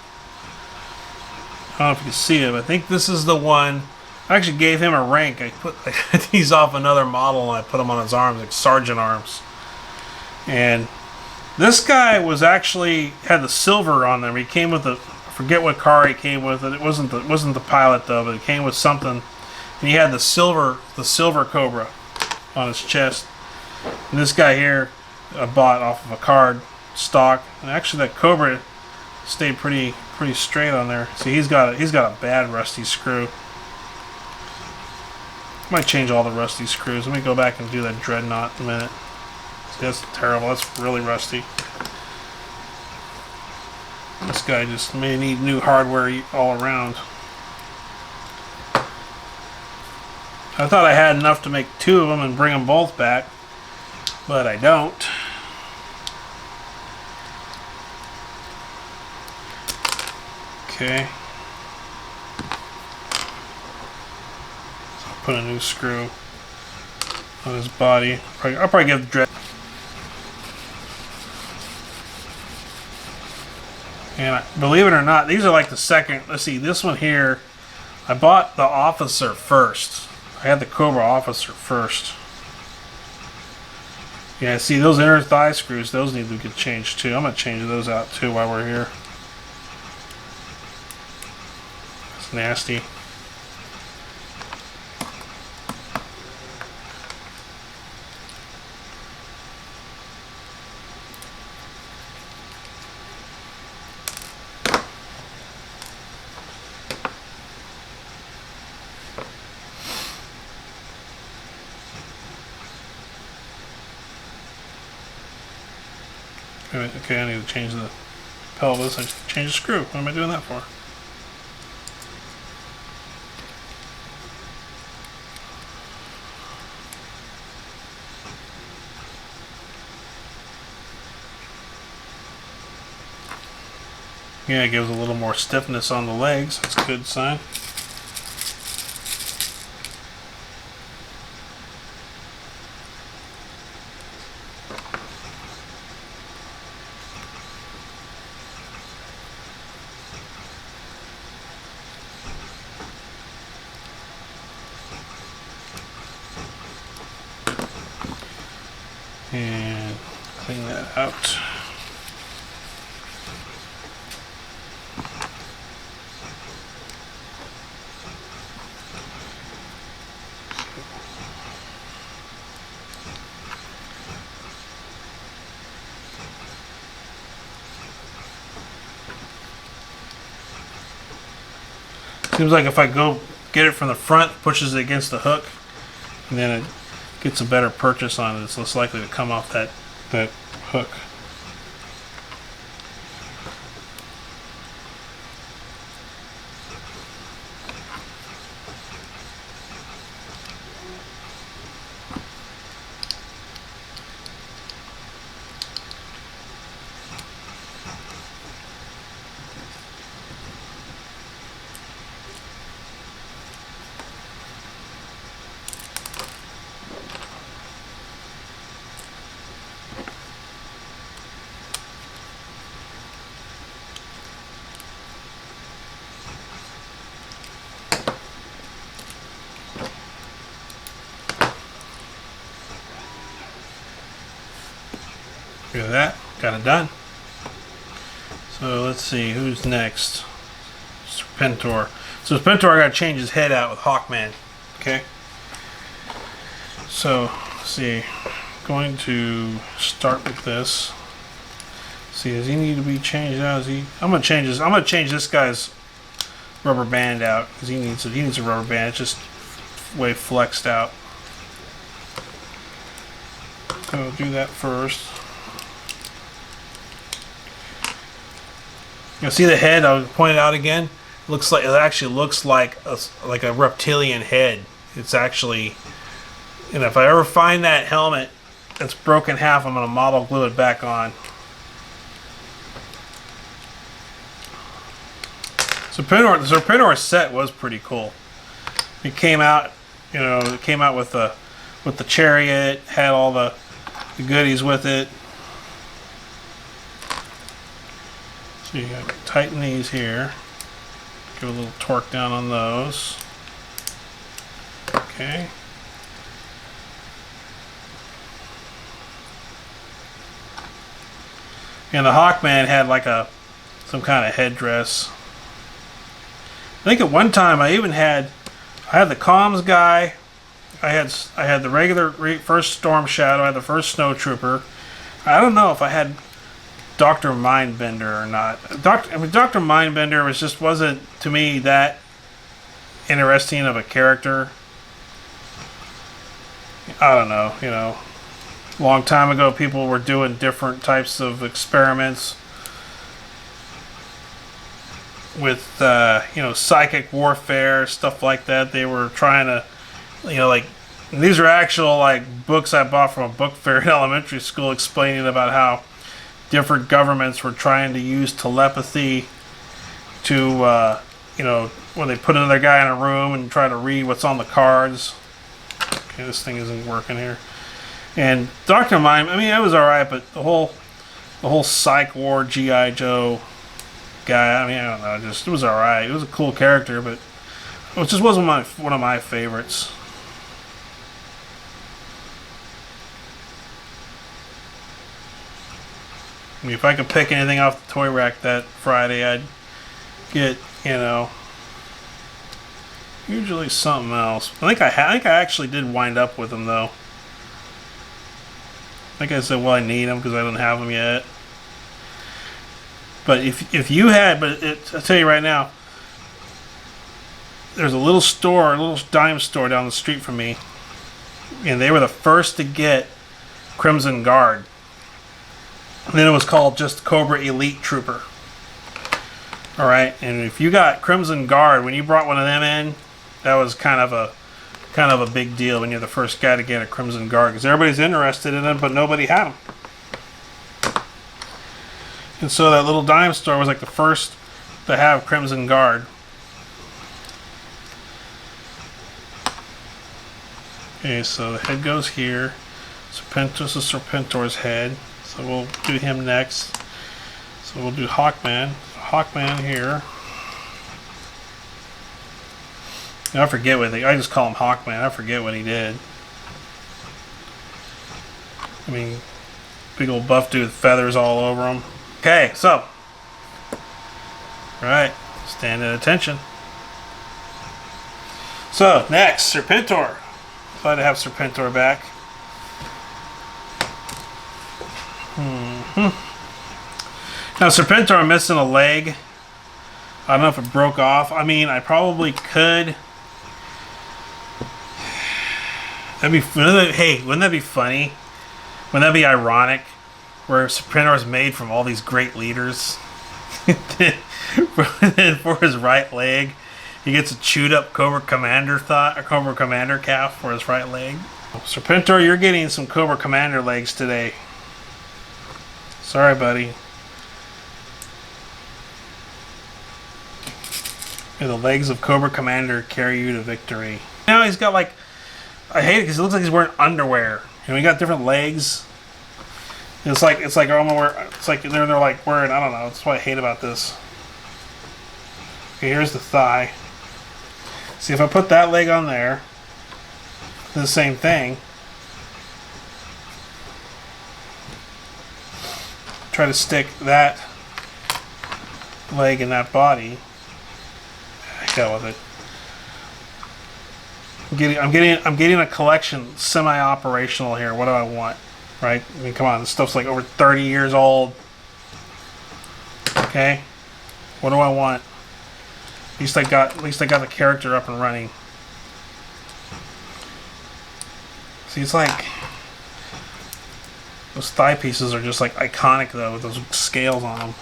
I don't know if you can see it, but I think this is the one. I actually gave him a rank. I put these off another model and I put him on his arms, like sergeant arms. And this guy was actually had the silver on them. He came with I forget what car he came with. It wasn't the pilot though, but it came with something. And he had the silver Cobra on his chest. And this guy here I bought off of a card stock. And actually that Cobra stayed pretty straight on there. See, he's got a bad rusty screw. I might change all the rusty screws. Let me go back and do that Dreadnought in a minute. See, that's terrible. That's really rusty. This guy just may need new hardware all around. I thought I had enough to make two of them and bring them both back, but I don't. Okay. So I'll put a new screw on his body. I'll probably give Dread. And believe it or not, these are like the second. Let's see, this one here, I bought the officer first. I had the Cobra officer first. Yeah, see those inner thigh screws, those need to get changed too. I'm going to change those out too while we're here. It's nasty. Okay, I need to change the pelvis. I just changed the screw. What am I doing that for? Yeah, it gives a little more stiffness on the legs. That's a good sign. And clean that out. Seems like if I go get it from the front, pushes it against the hook, and then it gets a better purchase on it, it's less likely to come off that hook. Look at that, got it done. So let's see, who's next? Serpentor. So Serpentor, I gotta change his head out with Hawkman. Okay. So let's see, going to start with this. See, does he need to be changed out? Is he? I'm gonna change this. I'm gonna change this guy's rubber band out because he needs a rubber band. It's just way flexed out. So I'll do that first. You see the head? I'll point it out again. Looks like it actually looks like a reptilian head. It's actually, and if I ever find that helmet that's broken in half, I'm gonna model glue it back on. So the Serpentor set was pretty cool. It came out, you know, it came out with the chariot, had all the goodies with it. So you gotta tighten these here. Give a little torque down on those. Okay. And the Hawkman had like some kind of headdress. I think at one time I had the comms guy. I had the regular first Storm Shadow. I had the first Snow Trooper. I don't know if I had Dr. Mindbender or not. Dr. Mindbender wasn't to me that interesting of a character. I don't know, you know. A long time ago people were doing different types of experiments with you know, psychic warfare, stuff like that. They were trying to, you know, like, these are actual like books I bought from a book fair in elementary school explaining about how different governments were trying to use telepathy to, you know, when they put another guy in a room and try to read what's on the cards. Okay, this thing isn't working here. And Dr. Mind, I mean, it was alright, but the whole Psych Ward G.I. Joe guy, I mean, I don't know, it was alright. It was a cool character, but it just wasn't one of my favorites. I mean, if I could pick anything off the toy rack that Friday, I'd get, you know, usually something else. I think I actually did wind up with them though. I think I said, well, I need them because I don't have them yet. But if you had, I'll tell you right now, there's a little store, a little dime store down the street from me, and they were the first to get Crimson Guard. And then it was called just Cobra Elite Trooper. Alright, and if you got Crimson Guard, when you brought one of them in, that was kind of a big deal when you're the first guy to get a Crimson Guard, because everybody's interested in them, but nobody had them. And so that little dime store was like the first to have Crimson Guard. Okay, so the head goes here. This is Serpentor's head. So we'll do him next. So we'll do Hawkman. Hawkman here. I forget what I just call him Hawkman. I forget what he did. I mean, big old buff dude with feathers all over him. Okay, so. Alright, stand at attention. So, next, Serpentor. Glad to have Serpentor back. Now, Serpentor, I'm missing a leg. I don't know if it broke off. I mean, I probably could. That'd be, hey, wouldn't that be funny? Wouldn't that be ironic? Where Serpentor is made from all these great leaders. For his right leg, he gets a chewed up Cobra Commander Cobra Commander calf for his right leg. Serpentor, you're getting some Cobra Commander legs today. Sorry, buddy. May the legs of Cobra Commander carry you to victory. Now he's got like, I hate it because it looks like he's wearing underwear. You know, he got different legs. It's like it's like they're like wearing, I don't know. That's what I hate about this. Okay, here's the thigh. See, if I put that leg on there, the same thing. Try to stick that leg in that body. Hell with it. I'm getting a collection semi-operational here. What do I want? Right? I mean, come on, this stuff's like over 30 years old. Okay? What do I want? At least I got the character up and running. See, it's like those thigh pieces are just like iconic though, with those scales on them.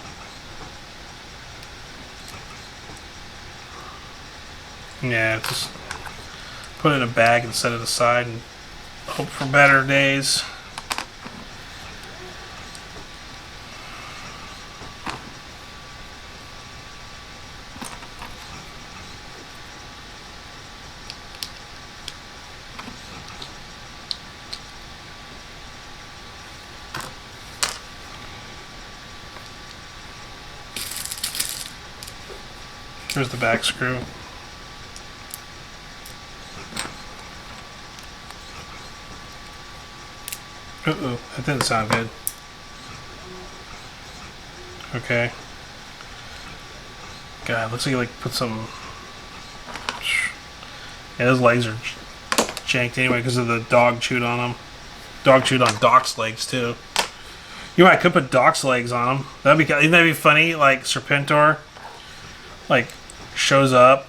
Yeah, just put it in a bag and set it aside and hope for better days. Here's the back screw. Uh-oh, that didn't sound good. Okay. God, looks like you like put some... Yeah, those legs are janked anyway because of the dog chewed on them. Dog chewed on Doc's legs too. You know, I could put Doc's legs on them. Isn't that be funny? Like Serpentor, like shows up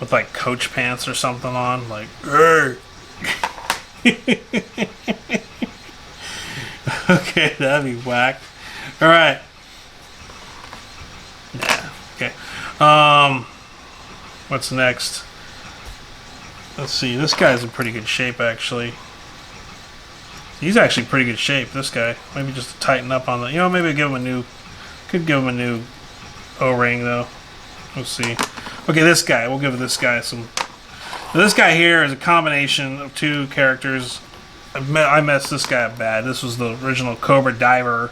with like coach pants or something on, like, hey. Okay, that'd be whack. All right. Yeah. Okay. What's next? Let's see. This guy's in pretty good shape, actually. He's actually pretty good shape. This guy. Maybe just to tighten up on the. You know, maybe give him a new. Could give him a new O-ring though. We'll see. Okay, this guy. We'll give this guy some. This guy here is a combination of two characters. I messed this guy up bad. This was the original Cobra Diver.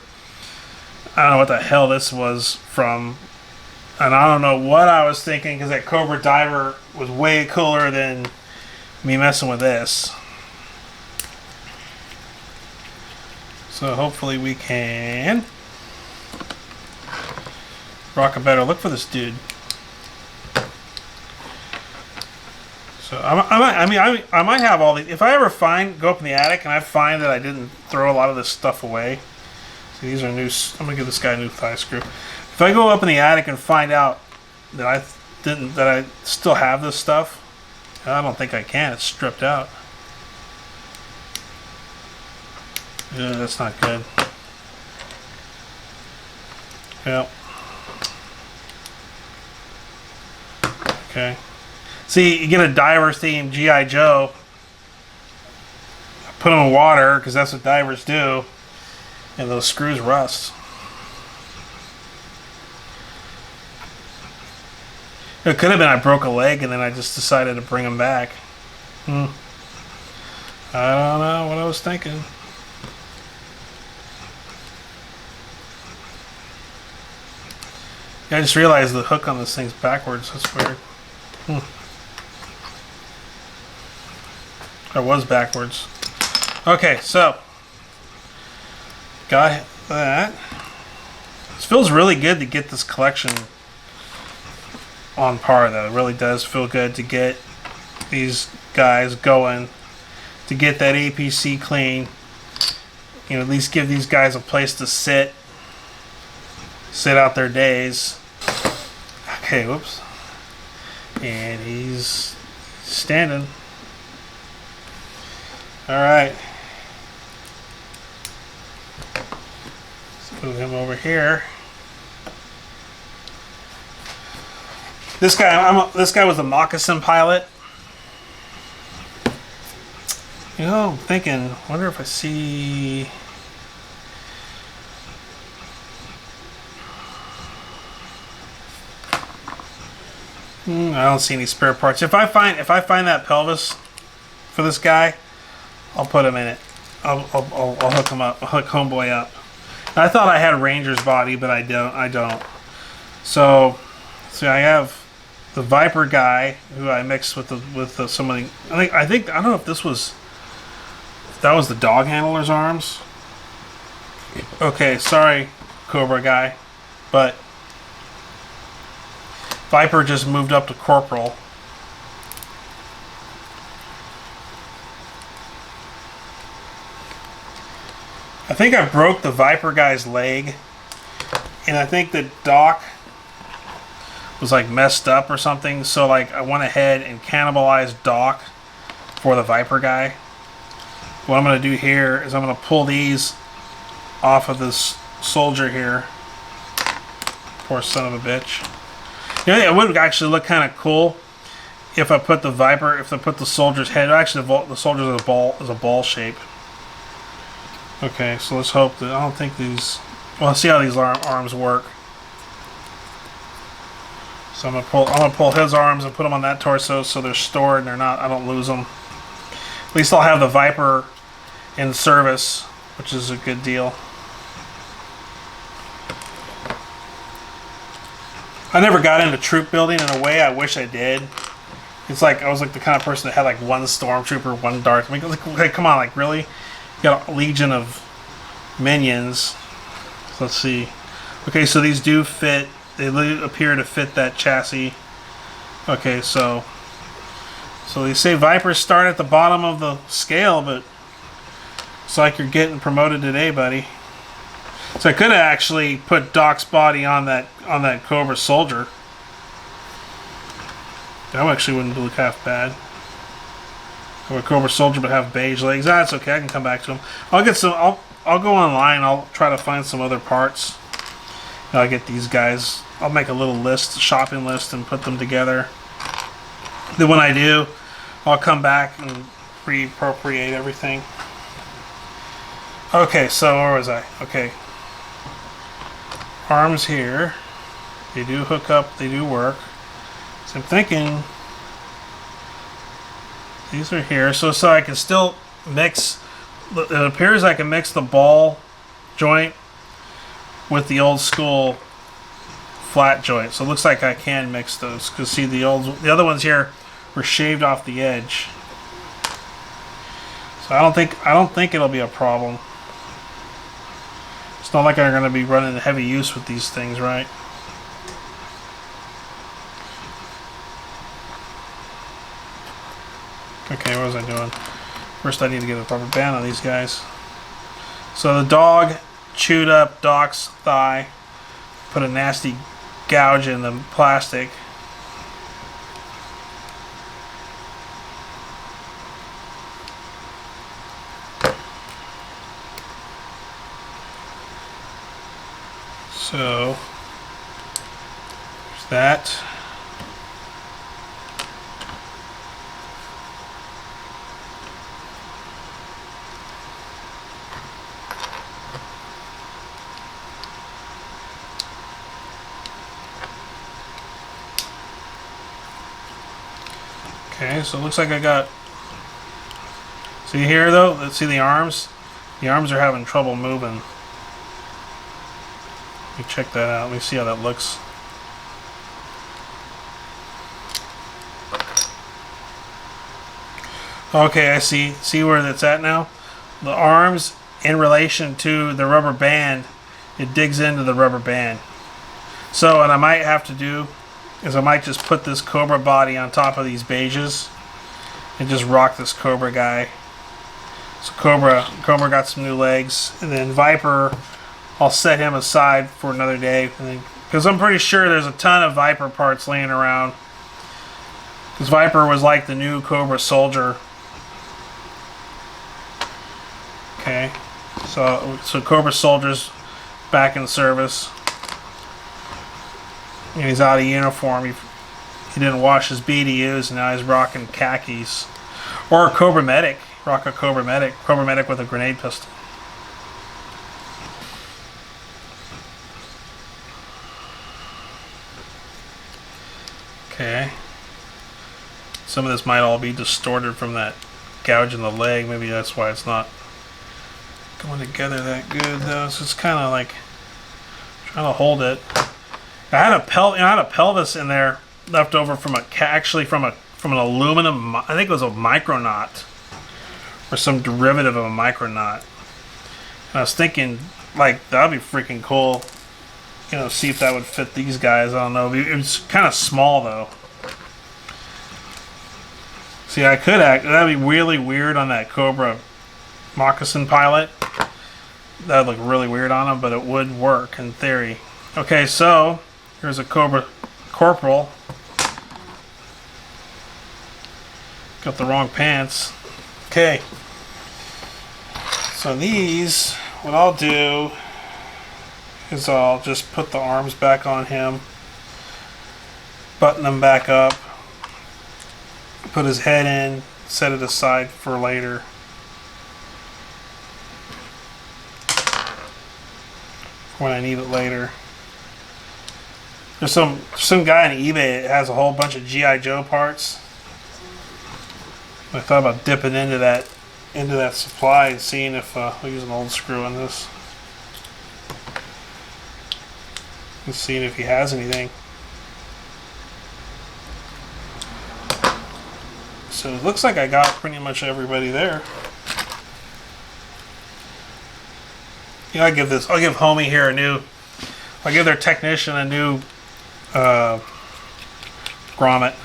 I don't know what the hell this was from. And I don't know what I was thinking because that Cobra Diver was way cooler than me messing with this. So hopefully we can rock a better look for this dude. So I might have all these. If I ever go up in the attic and I find that I didn't throw a lot of this stuff away. See, these are new. I'm gonna give this guy a new thigh screw. If I go up in the attic and find out that I still have this stuff, I don't think I can. It's stripped out. Yeah, that's not good. Yep. Okay. See, you get a diver themed G.I. Joe. Put them in water, because that's what divers do. And those screws rust. It could have been I broke a leg and then I just decided to bring them back. I don't know what I was thinking. Yeah, I just realized the hook on this thing's backwards. That's weird. That was backwards. Okay, so Got that. It feels really good to get this collection on par, though. It really does feel good to get these guys going, to get that APC clean. You know, at least give these guys a place to sit out their days. Okay, whoops. And he's standing. Alright. Let's move him over here. This guy was a moccasin pilot. You know, I'm thinking, wonder if I see... I don't see any spare parts. If I find that pelvis for this guy, I'll put him in it. I'll hook him up. I'll hook homeboy up. I thought I had Ranger's body, but I don't. So I have the Viper guy who I mixed with somebody. I don't know if that was the dog handler's arms. Okay, sorry, Cobra guy, but Viper just moved up to Corporal. I think I broke the Viper guy's leg, and I think that Doc was like messed up or something, so like I went ahead and cannibalized Doc for the Viper guy. What I'm going to do here is I'm going to pull these off of this soldier here. Poor son of a bitch. You know, it would actually look kind of cool if I put the Viper, if I put the soldier's head. Actually, the soldier's is a ball shape. Okay, so let's hope that I don't think these. Well, let's see how these arms work. So I'm gonna pull his arms and put them on that torso, so they're stored and they're not. I don't lose them. At least I'll have the Viper in service, which is a good deal. I never got into troop building in a way. I wish I did. It's like I was like the kind of person that had like one stormtrooper, one Darth. I mean, like, come on, like really? You got a legion of minions. So let's see. Okay, so these do fit. They appear to fit that chassis. Okay, so they say Vipers start at the bottom of the scale, but it's like you're getting promoted today, buddy. So I could have actually put Doc's body on that Cobra Soldier. That actually wouldn't look half bad. Or a Cobra Soldier but have beige legs. That's okay. I can come back to him. I'll get some. I'll go online. I'll try to find some other parts. And I'll get these guys. I'll make a little list, shopping list, and put them together. Then when I do, I'll come back and reappropriate everything. Okay, so where was I? Okay. Arms here. They do hook up. They do work. So I'm thinking these are here. So I can still mix. It appears I can mix the ball joint with the old school flat joint. So it looks like I can mix those. Because see, the other ones here were shaved off the edge. So I don't think it'll be a problem. It's not like I'm going to be running heavy use with these things, right? Okay, what was I doing? First I need to get a rubber band on these guys. So the dog chewed up Doc's thigh, put a nasty gouge in the plastic. So there's that. Okay, so it looks like I got. See here though? Let's see the arms. The arms are having trouble moving. Let me check that out. Let me see how that looks. Okay, I see. See where that's at now? The arms in relation to the rubber band, it digs into the rubber band. So what I might have to do is I might just put this Cobra body on top of these beiges and just rock this Cobra guy. So Cobra got some new legs, and then Viper, I'll set him aside for another day, because I'm pretty sure there's a ton of Viper parts laying around. Because Viper was like the new Cobra Soldier. Okay, so Cobra Soldier's back in service. And he's out of uniform. He didn't wash his BDUs, and now he's rocking khakis. Or a Cobra Medic. Rock a Cobra Medic. Cobra Medic with a grenade pistol. Okay. Some of this might all be distorted from that gouge in the leg. Maybe that's why it's not going together that good, though. So it's kind of like trying to hold it. I had a pelvis in there left over from from an aluminum. I think it was a Micronaut or some derivative of a Micronaut. And I was thinking, like, that'd be freaking cool. You know, see if that would fit these guys. I don't know. It was kind of small though. See, that'd be really weird on that Cobra moccasin pilot. That'd look really weird on him, but it would work in theory. Okay, so here's a Cobra Corporal. Got the wrong pants. Okay. So these, what I'll do is I'll just put the arms back on him, button them back up, put his head in, set it aside for later. When I need it later. There's some guy on eBay that has a whole bunch of G.I. Joe parts. I thought about dipping into that supply and seeing if I'll use an old screw on this. And seeing if he has anything. So it looks like I got pretty much everybody there. Yeah, I'll give Homie here I'll give their technician a new grommet.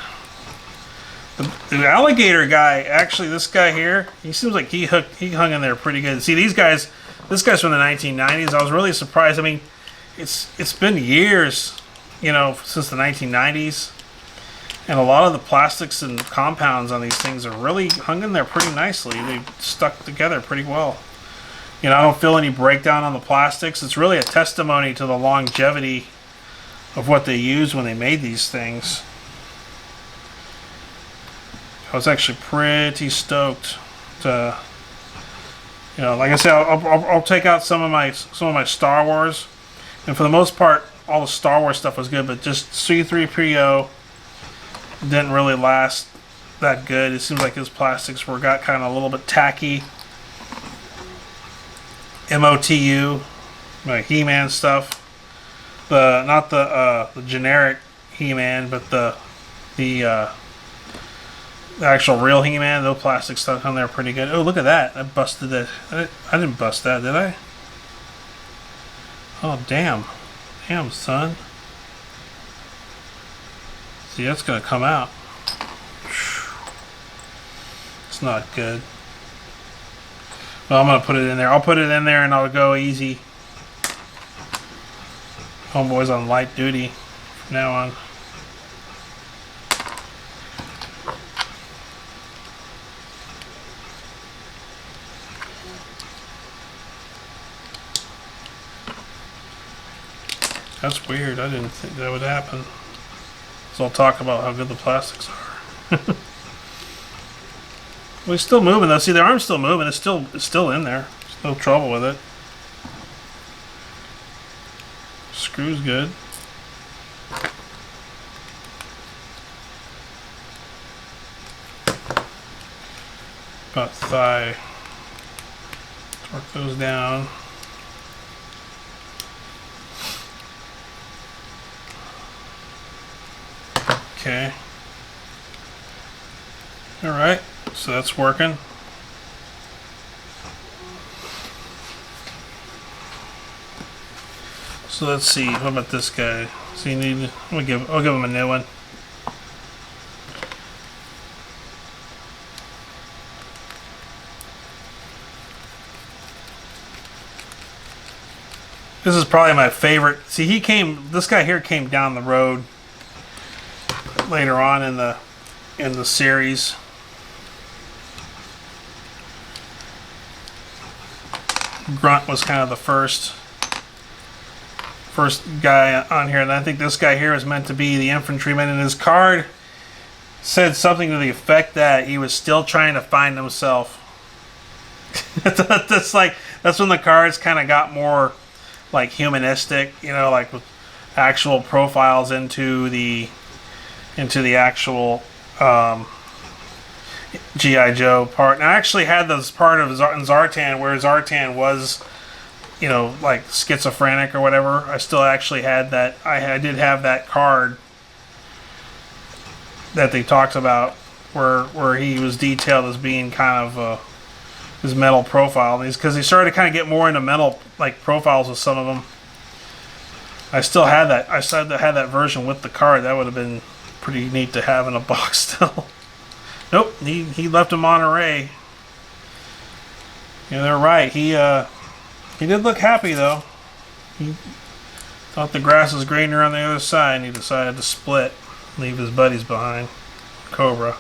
The alligator guy, actually, this guy here, he seems like he hung in there pretty good. See, this guy's from the 1990s. I was really surprised. I mean, it's been years, you know, since the 1990s, and a lot of the plastics and compounds on these things are really hung in there pretty nicely. They stuck together pretty well. You know, I don't feel any breakdown on the plastics. It's really a testimony to the longevity of what they used when they made these things. I was actually pretty stoked to, you know, like I said, I'll take out some of my Star Wars, and for the most part, all the Star Wars stuff was good, but just C-3PO didn't really last that good. It seems like his plastics got kind of a little bit tacky. MOTU, like He-Man stuff. Not the generic He-Man, but the actual real He-Man. Those plastic stuff on there pretty good. Oh, look at that! I busted that. I didn't bust that, did I? Oh, damn, son. See, that's gonna come out. It's not good. Well, I'm going to put it in there. I'll put it in there and I'll go easy. Homeboy's on light duty from now on. That's weird. I didn't think that would happen. So I'll talk about how good the plastics are. Well, he's still moving though. See, the arm's still moving. It's still in there. There's no trouble with it. Screw's good. About thigh. Torque those down. Okay. All right. So that's working. So let's see. What about this guy? So you need. I'll give him a new one. This is probably my favorite. See, this guy here came down the road later on in the series. Grunt was kind of the first guy on here, and I think this guy here is meant to be the infantryman, and his card said something to the effect that he was still trying to find himself. That's when the cards kind of got more like humanistic, you know, like with actual profiles into the actual G.I. Joe part. And I actually had this part of Zartan where Zartan was, you know, like schizophrenic or whatever. I still actually had that. I did have that card that they talked about where he was detailed as being kind of his mental profile, because he started to kind of get more into mental like profiles with some of them. I still had that. I still had that version with the card. That would have been pretty neat to have in a box still. Nope, he left him on array. Yeah, they're right. He did look happy though. He thought the grass was greener on the other side, and he decided to split, leave his buddies behind. Cobra.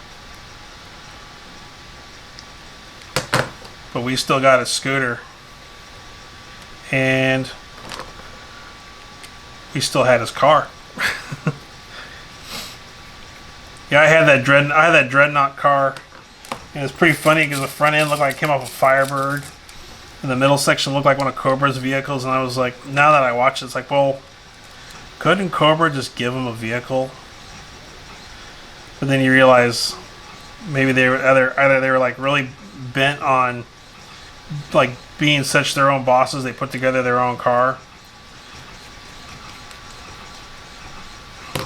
But we still got a scooter, and he still had his car. Yeah, I had that Dreadnought car. And it was pretty funny because the front end looked like it came off a Firebird, and the middle section looked like one of Cobra's vehicles. And I was like, now that I watch it, it's like, well, couldn't Cobra just give him a vehicle? But then you realize maybe they were either they were like really bent on like being such their own bosses, they put together their own car,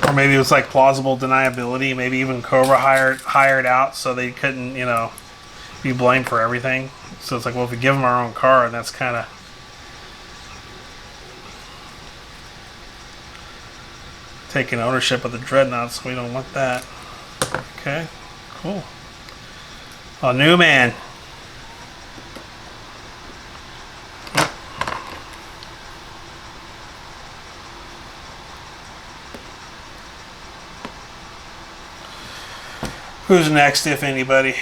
or maybe it was like plausible deniability. Maybe even Cobra hired out so they couldn't, you know, be blamed for everything. So it's like, well, if we give them our own car, and that's kind of taking ownership of the Dreadnought, so we don't want that. Okay, cool. A new man. Who's next, if anybody?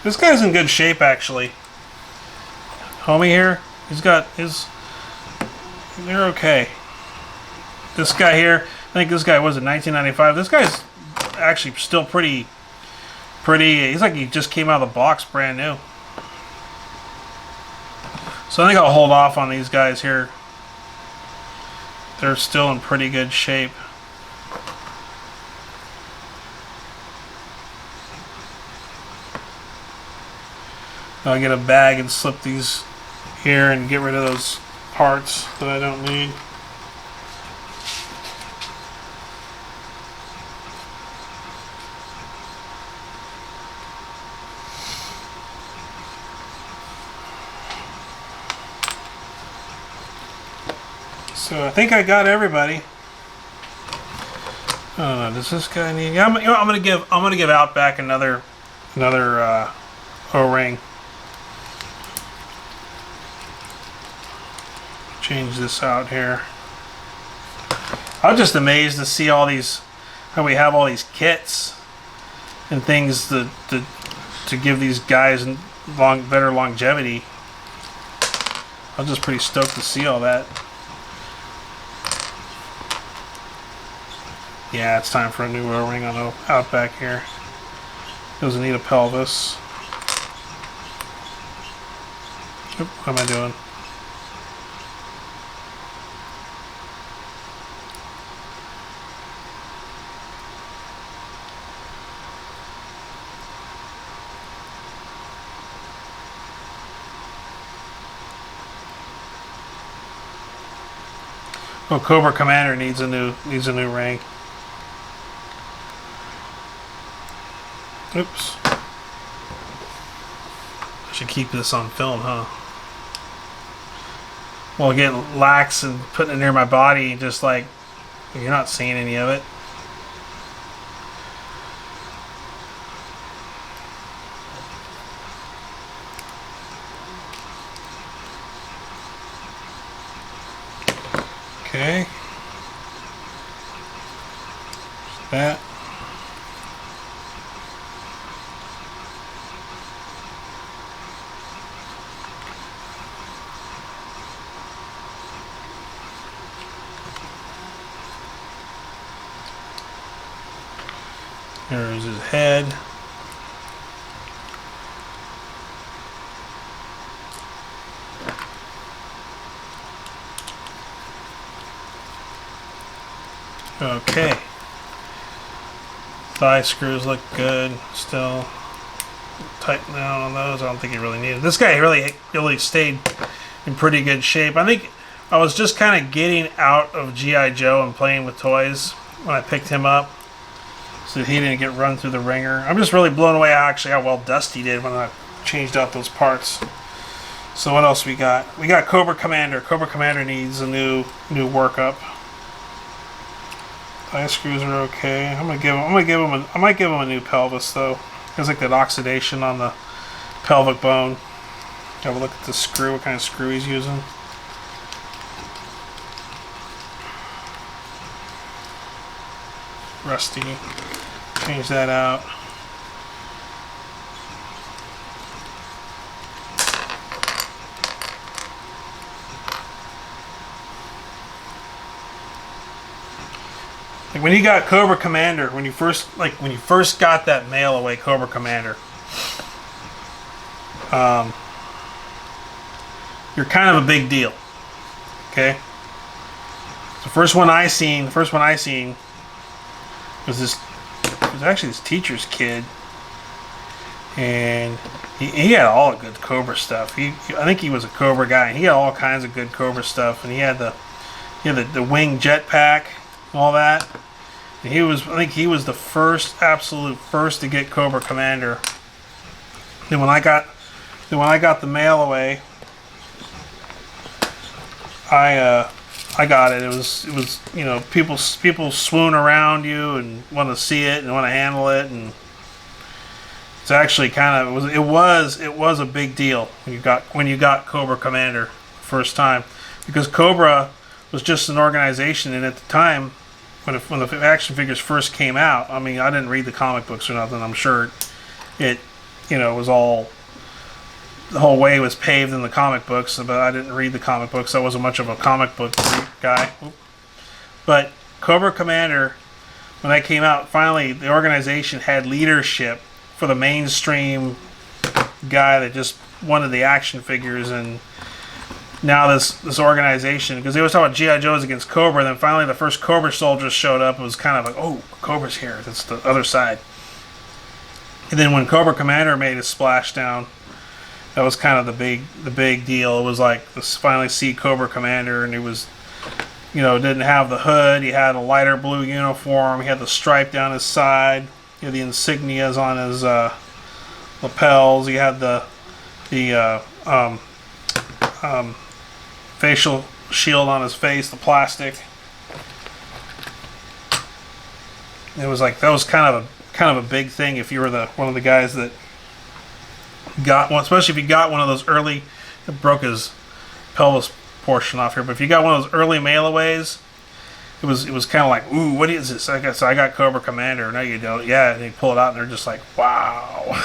This guy's in good shape, actually. Homie here, he's got his... They're okay. This guy here, I think this guy was in 1995. This guy's actually still pretty... He's like he just came out of the box brand new. So I think I'll hold off on these guys here. They're still in pretty good shape. I'll get a bag and slip these here and get rid of those parts that I don't need. So I think I got everybody. I don't know. Does this guy need? Yeah, I'm gonna give Outback another O-ring. Change this out here. I'm just amazed to see all these, how we have all these kits and things to give these guys better longevity. I'm just pretty stoked to see all that. Yeah, it's time for a new O-ring on Outback here. Doesn't need a pelvis. Oop, what am I doing? Oh, Cobra Commander needs a new ring. Oops. I should keep this on film, huh? well, getting lax and putting it near my body, just like, you're not seeing any of it. Okay. That. There's his head. Okay. Thigh screws look good. Still tighten down on those. I don't think he really needed. This guy really stayed in pretty good shape. I think I was just kind of getting out of G.I. Joe and playing with toys when I picked him up, so that he didn't get run through the ringer. I'm just really blown away actually how well Dusty did when I changed out those parts. So what else we got? We got Cobra Commander. Cobra Commander needs a new workup. Thigh screws are okay. I might give him a new pelvis though. There's like that oxidation on the pelvic bone. Have a look at the screw. What kind of screw he's using? Rusty. Change that out. Like when you got Cobra Commander, when you first got that mail away Cobra Commander, you're kind of a big deal. Okay? The first one I seen was actually this teacher's kid, and he had all the good Cobra stuff. I think he was a Cobra guy, and he had all kinds of good Cobra stuff, and he had the wing jetpack and all that. And I think he was the absolute first to get Cobra Commander. Then when I got the mail away, I got it. It was you know, people swoon around you and want to see it and want to handle it, and it's actually kind of it was a big deal when you got Cobra Commander first time, because Cobra was just an organization, and at the time when the action figures first came out, I mean, I didn't read the comic books or nothing. I'm sure it was all, the whole way was paved in the comic books, but I didn't read the comic books. I wasn't much of a comic book guy. But Cobra Commander, when that came out, finally the organization had leadership for the mainstream guy that just wanted the action figures. And now this organization, because they was talking about G.I. Joe's against Cobra, and then finally the first Cobra Soldiers showed up. It was kind of like, oh, Cobra's here. That's the other side. And then when Cobra Commander made his splashdown, that was kind of the big deal. It was like finally see Cobra Commander, and it was, didn't have the hood. He had a lighter blue uniform. He had the stripe down his side. He had the insignias on his lapels. He had the facial shield on his face, the plastic. It was like, that was kind of a big thing if you were one of the guys that got one, especially if you got one of those early. It broke his pelvis portion off here, but if you got one of those early mail-aways, it was kind of like, ooh, what is this? I got Cobra Commander. No, you don't. Yeah, and you pull it out, and they're just like, wow.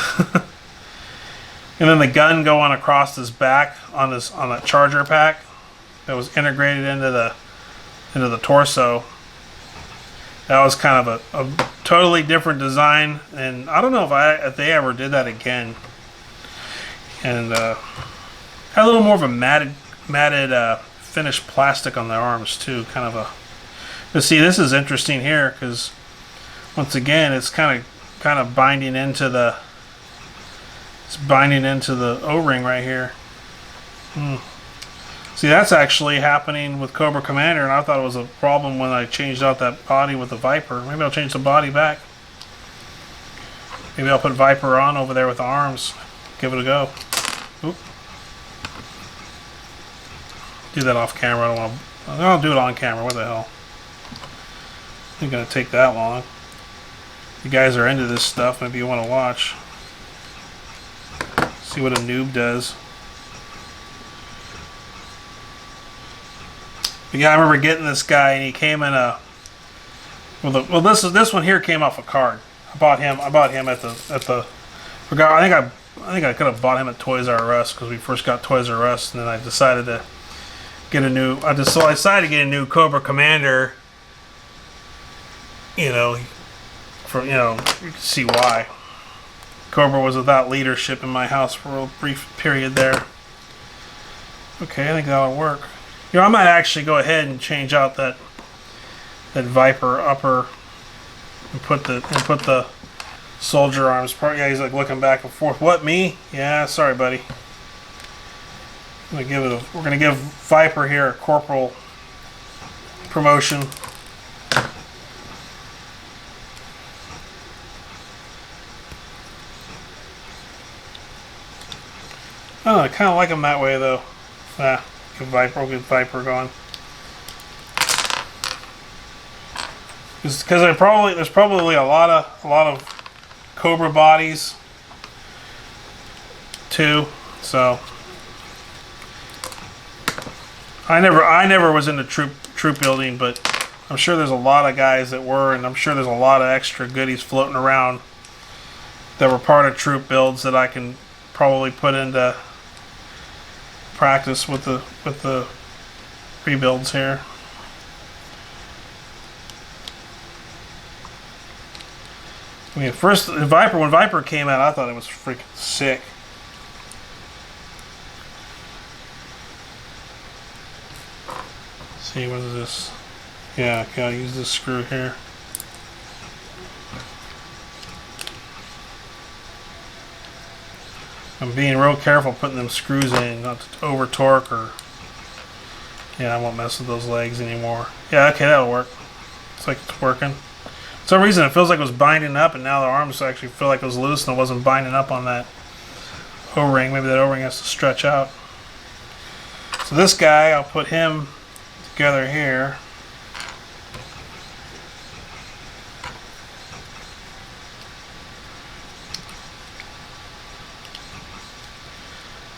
And then the gun going across his back on that charger pack that was integrated into the torso. That was kind of a totally different design, and I don't know if they ever did that again. And had a little more of a matted finished plastic on the arms too, kind of a. But see, this is interesting here because once again, it's kind of binding into the. It's binding into the O-ring right here. See, that's actually happening with Cobra Commander, and I thought it was a problem when I changed out that body with the Viper. Maybe I'll change the body back. Maybe I'll put Viper on over there with the arms. Give it a go. Oop. do that off camera. I don't want to. I'll do it on camera. What the hell? It's gonna take that long. If you guys are into this stuff, maybe you want to watch. See what a noob does. But yeah, I remember getting this guy, and he came in a. Well, this one here came off a card. I bought him at the. Forgot. I think I could have bought him at Toys R Us because we first got Toys R Us, and then I decided to get a new. I decided to get a new Cobra Commander. You know, you can see why. Cobra was without leadership in my house for a brief period there. Okay, I think that'll work. You know, I might actually go ahead and change out that Viper upper and put the soldier arms part. Yeah, he's like looking back and forth. What, me? Yeah, sorry, buddy. We're gonna give Viper here a corporal promotion. Oh, I kind of like him that way, though. We'll get Viper going. Because there's probably a lot of Cobra bodies too. So I never was into troop building, but I'm sure there's a lot of guys that were, and I'm sure there's a lot of extra goodies floating around that were part of troop builds that I can probably put into practice with the rebuilds here. I mean, first when Viper came out, I thought it was freaking sick. Let's see, what is this? Yeah, okay, I'll use this screw here. I'm being real careful putting them screws in, not to over torque or. Yeah, I won't mess with those legs anymore. Yeah, okay, that'll work. Looks like it's working. For some reason, it feels like it was binding up, and now the arms actually feel like it was loose and it wasn't binding up on that O-ring. Maybe that O-ring has to stretch out. So this guy, I'll put him together here.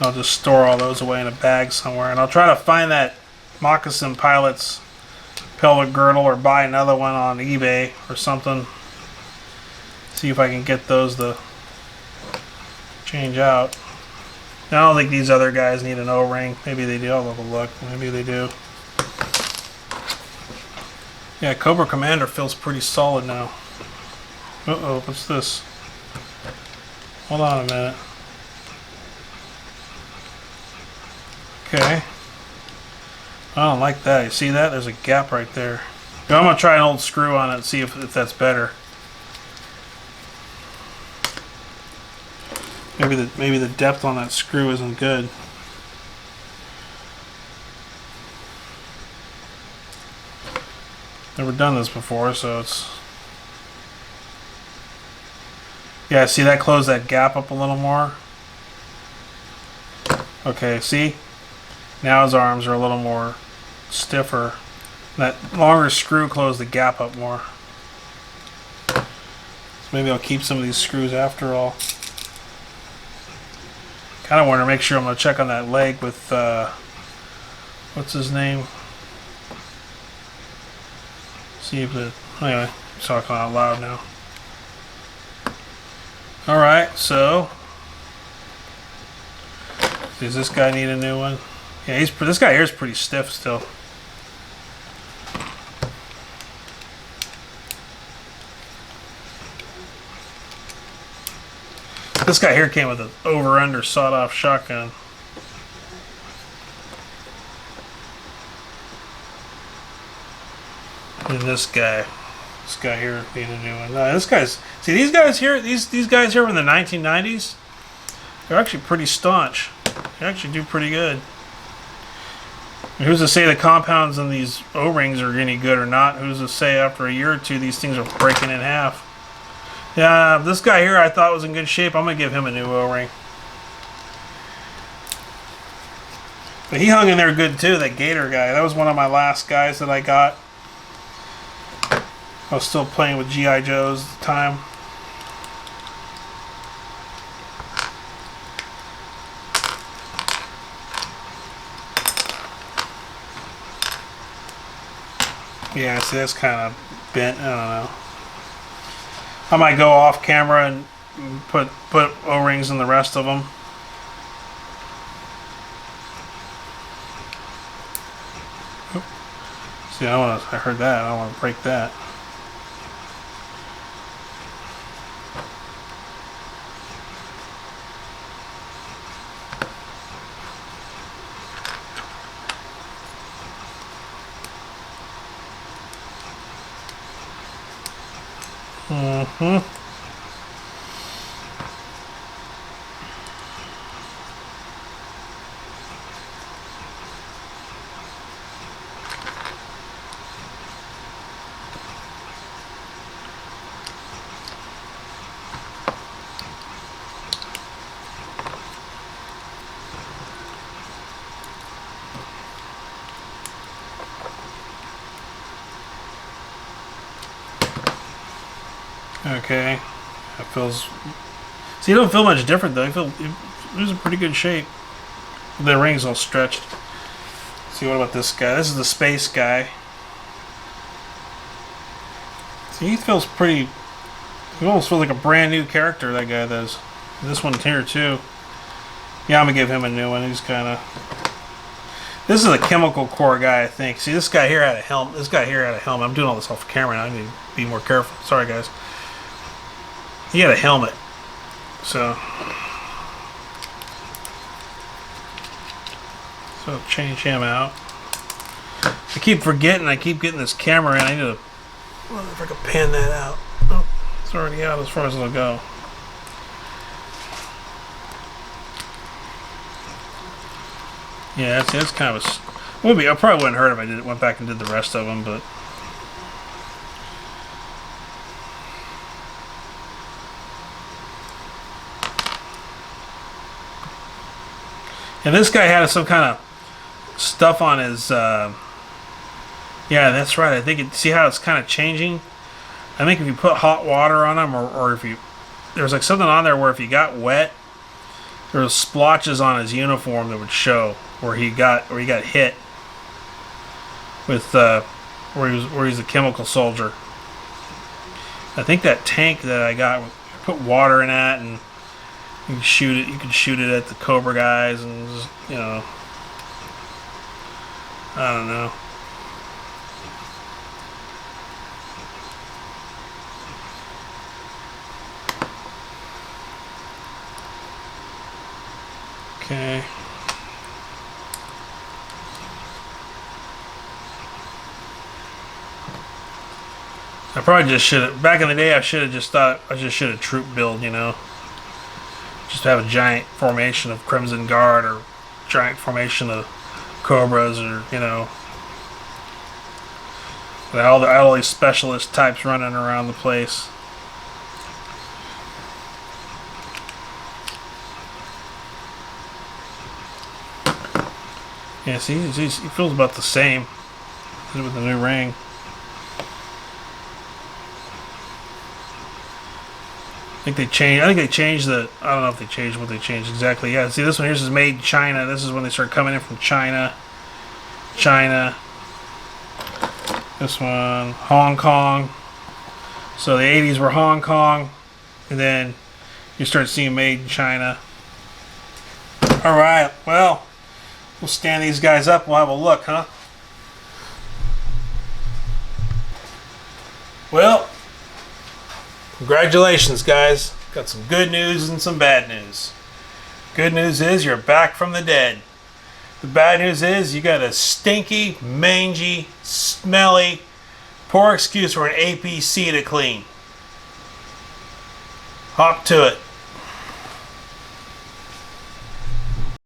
I'll just store all those away in a bag somewhere, and I'll try to find that Moccasin Pilot's pelvic girdle or buy another one on eBay or something. See if I can get those to change out. I don't think these other guys need an O-ring. Maybe they do. I'll have a look. Maybe they do. Yeah, Cobra Commander feels pretty solid now. Uh-oh, what's this? Hold on a minute. Okay. I don't like that. You see that? There's a gap right there. I'm going to try an old screw on it and see if that's better. Maybe the depth on that screw isn't good. Never done this before, so it's... Yeah, see that closed that gap up a little more? Okay, see? Now his arms are a little more stiffer. That longer screw closed the gap up more. So maybe I'll keep some of these screws after all. Kind of want to make sure. I'm going to check on that leg with, what's his name? See if it, anyway, I'm talking out loud now. Alright, so, does this guy need a new one? Yeah, this guy here is pretty stiff still. This guy here came with an over-under sawed-off shotgun. And this guy here need a new one. No, this guy's, see these guys here, these guys here from the 1990s, they're actually pretty staunch. They actually do pretty good. Who's to say the compounds in these O-rings are any good or not? Who's to say after a year or two these things are breaking in half? Yeah, this guy here I thought was in good shape. I'm going to give him a new O-ring. But he hung in there good too, that Gator guy. That was one of my last guys that I got. I was still playing with G.I. Joes at the time. Yeah, see, that's kind of bent. I don't know. I might go off camera and put O-rings in the rest of them. See, I heard that. I don't want to break that. Okay, that feels. See, you don't feel much different though. It was in pretty good shape. The ring's all stretched. See, what about this guy? This is the space guy. See, he feels pretty. He almost feels like a brand new character. That guy does. This one here too. Yeah, I'm gonna give him a new one. He's kind of. This is a chemical core guy, I think. See, this guy here had a helmet. This guy here had a helmet. I'm doing all this off camera now. I need to be more careful. Sorry, guys. He had a helmet, so change him out. I keep forgetting. I keep getting this camera in. I need to. I wonder if I can pan that out. Oh, it's already out as far as it'll go. Yeah, that's kind of a. Would be. I probably wouldn't hurt if I went back and did the rest of them, but. And this guy had some kind of stuff on his. Yeah, that's right. I think see how it's kind of changing. I think if you put hot water on him, or if you, there's like something on there where if he got wet, there was splotches on his uniform that would show where he got hit with where he's a chemical soldier. I think that tank that I got, put water in that and. You can shoot it. You can shoot it at the Cobra guys, and just, you know, I don't know. Okay. I probably just should have. Back in the day, I should have just thought I just should have troop build. You know. Just have a giant formation of Crimson Guard or giant formation of Cobras, or you know, all these specialist types running around the place. Yeah, see, he feels about the same with the new ring. I think they changed the. I don't know if they changed what they changed exactly. Yeah, see, this one here is made in China. This is when they start coming in from China. This one, Hong Kong. So the 80s were Hong Kong, and then you start seeing made in China. All right, well, we'll stand these guys up. We'll have a look, huh? Well. Congratulations, guys. Got some good news and some bad news. Good news is you're back from the dead. The bad news is you got a stinky, mangy, smelly, poor excuse for an APC to clean. Hop to it.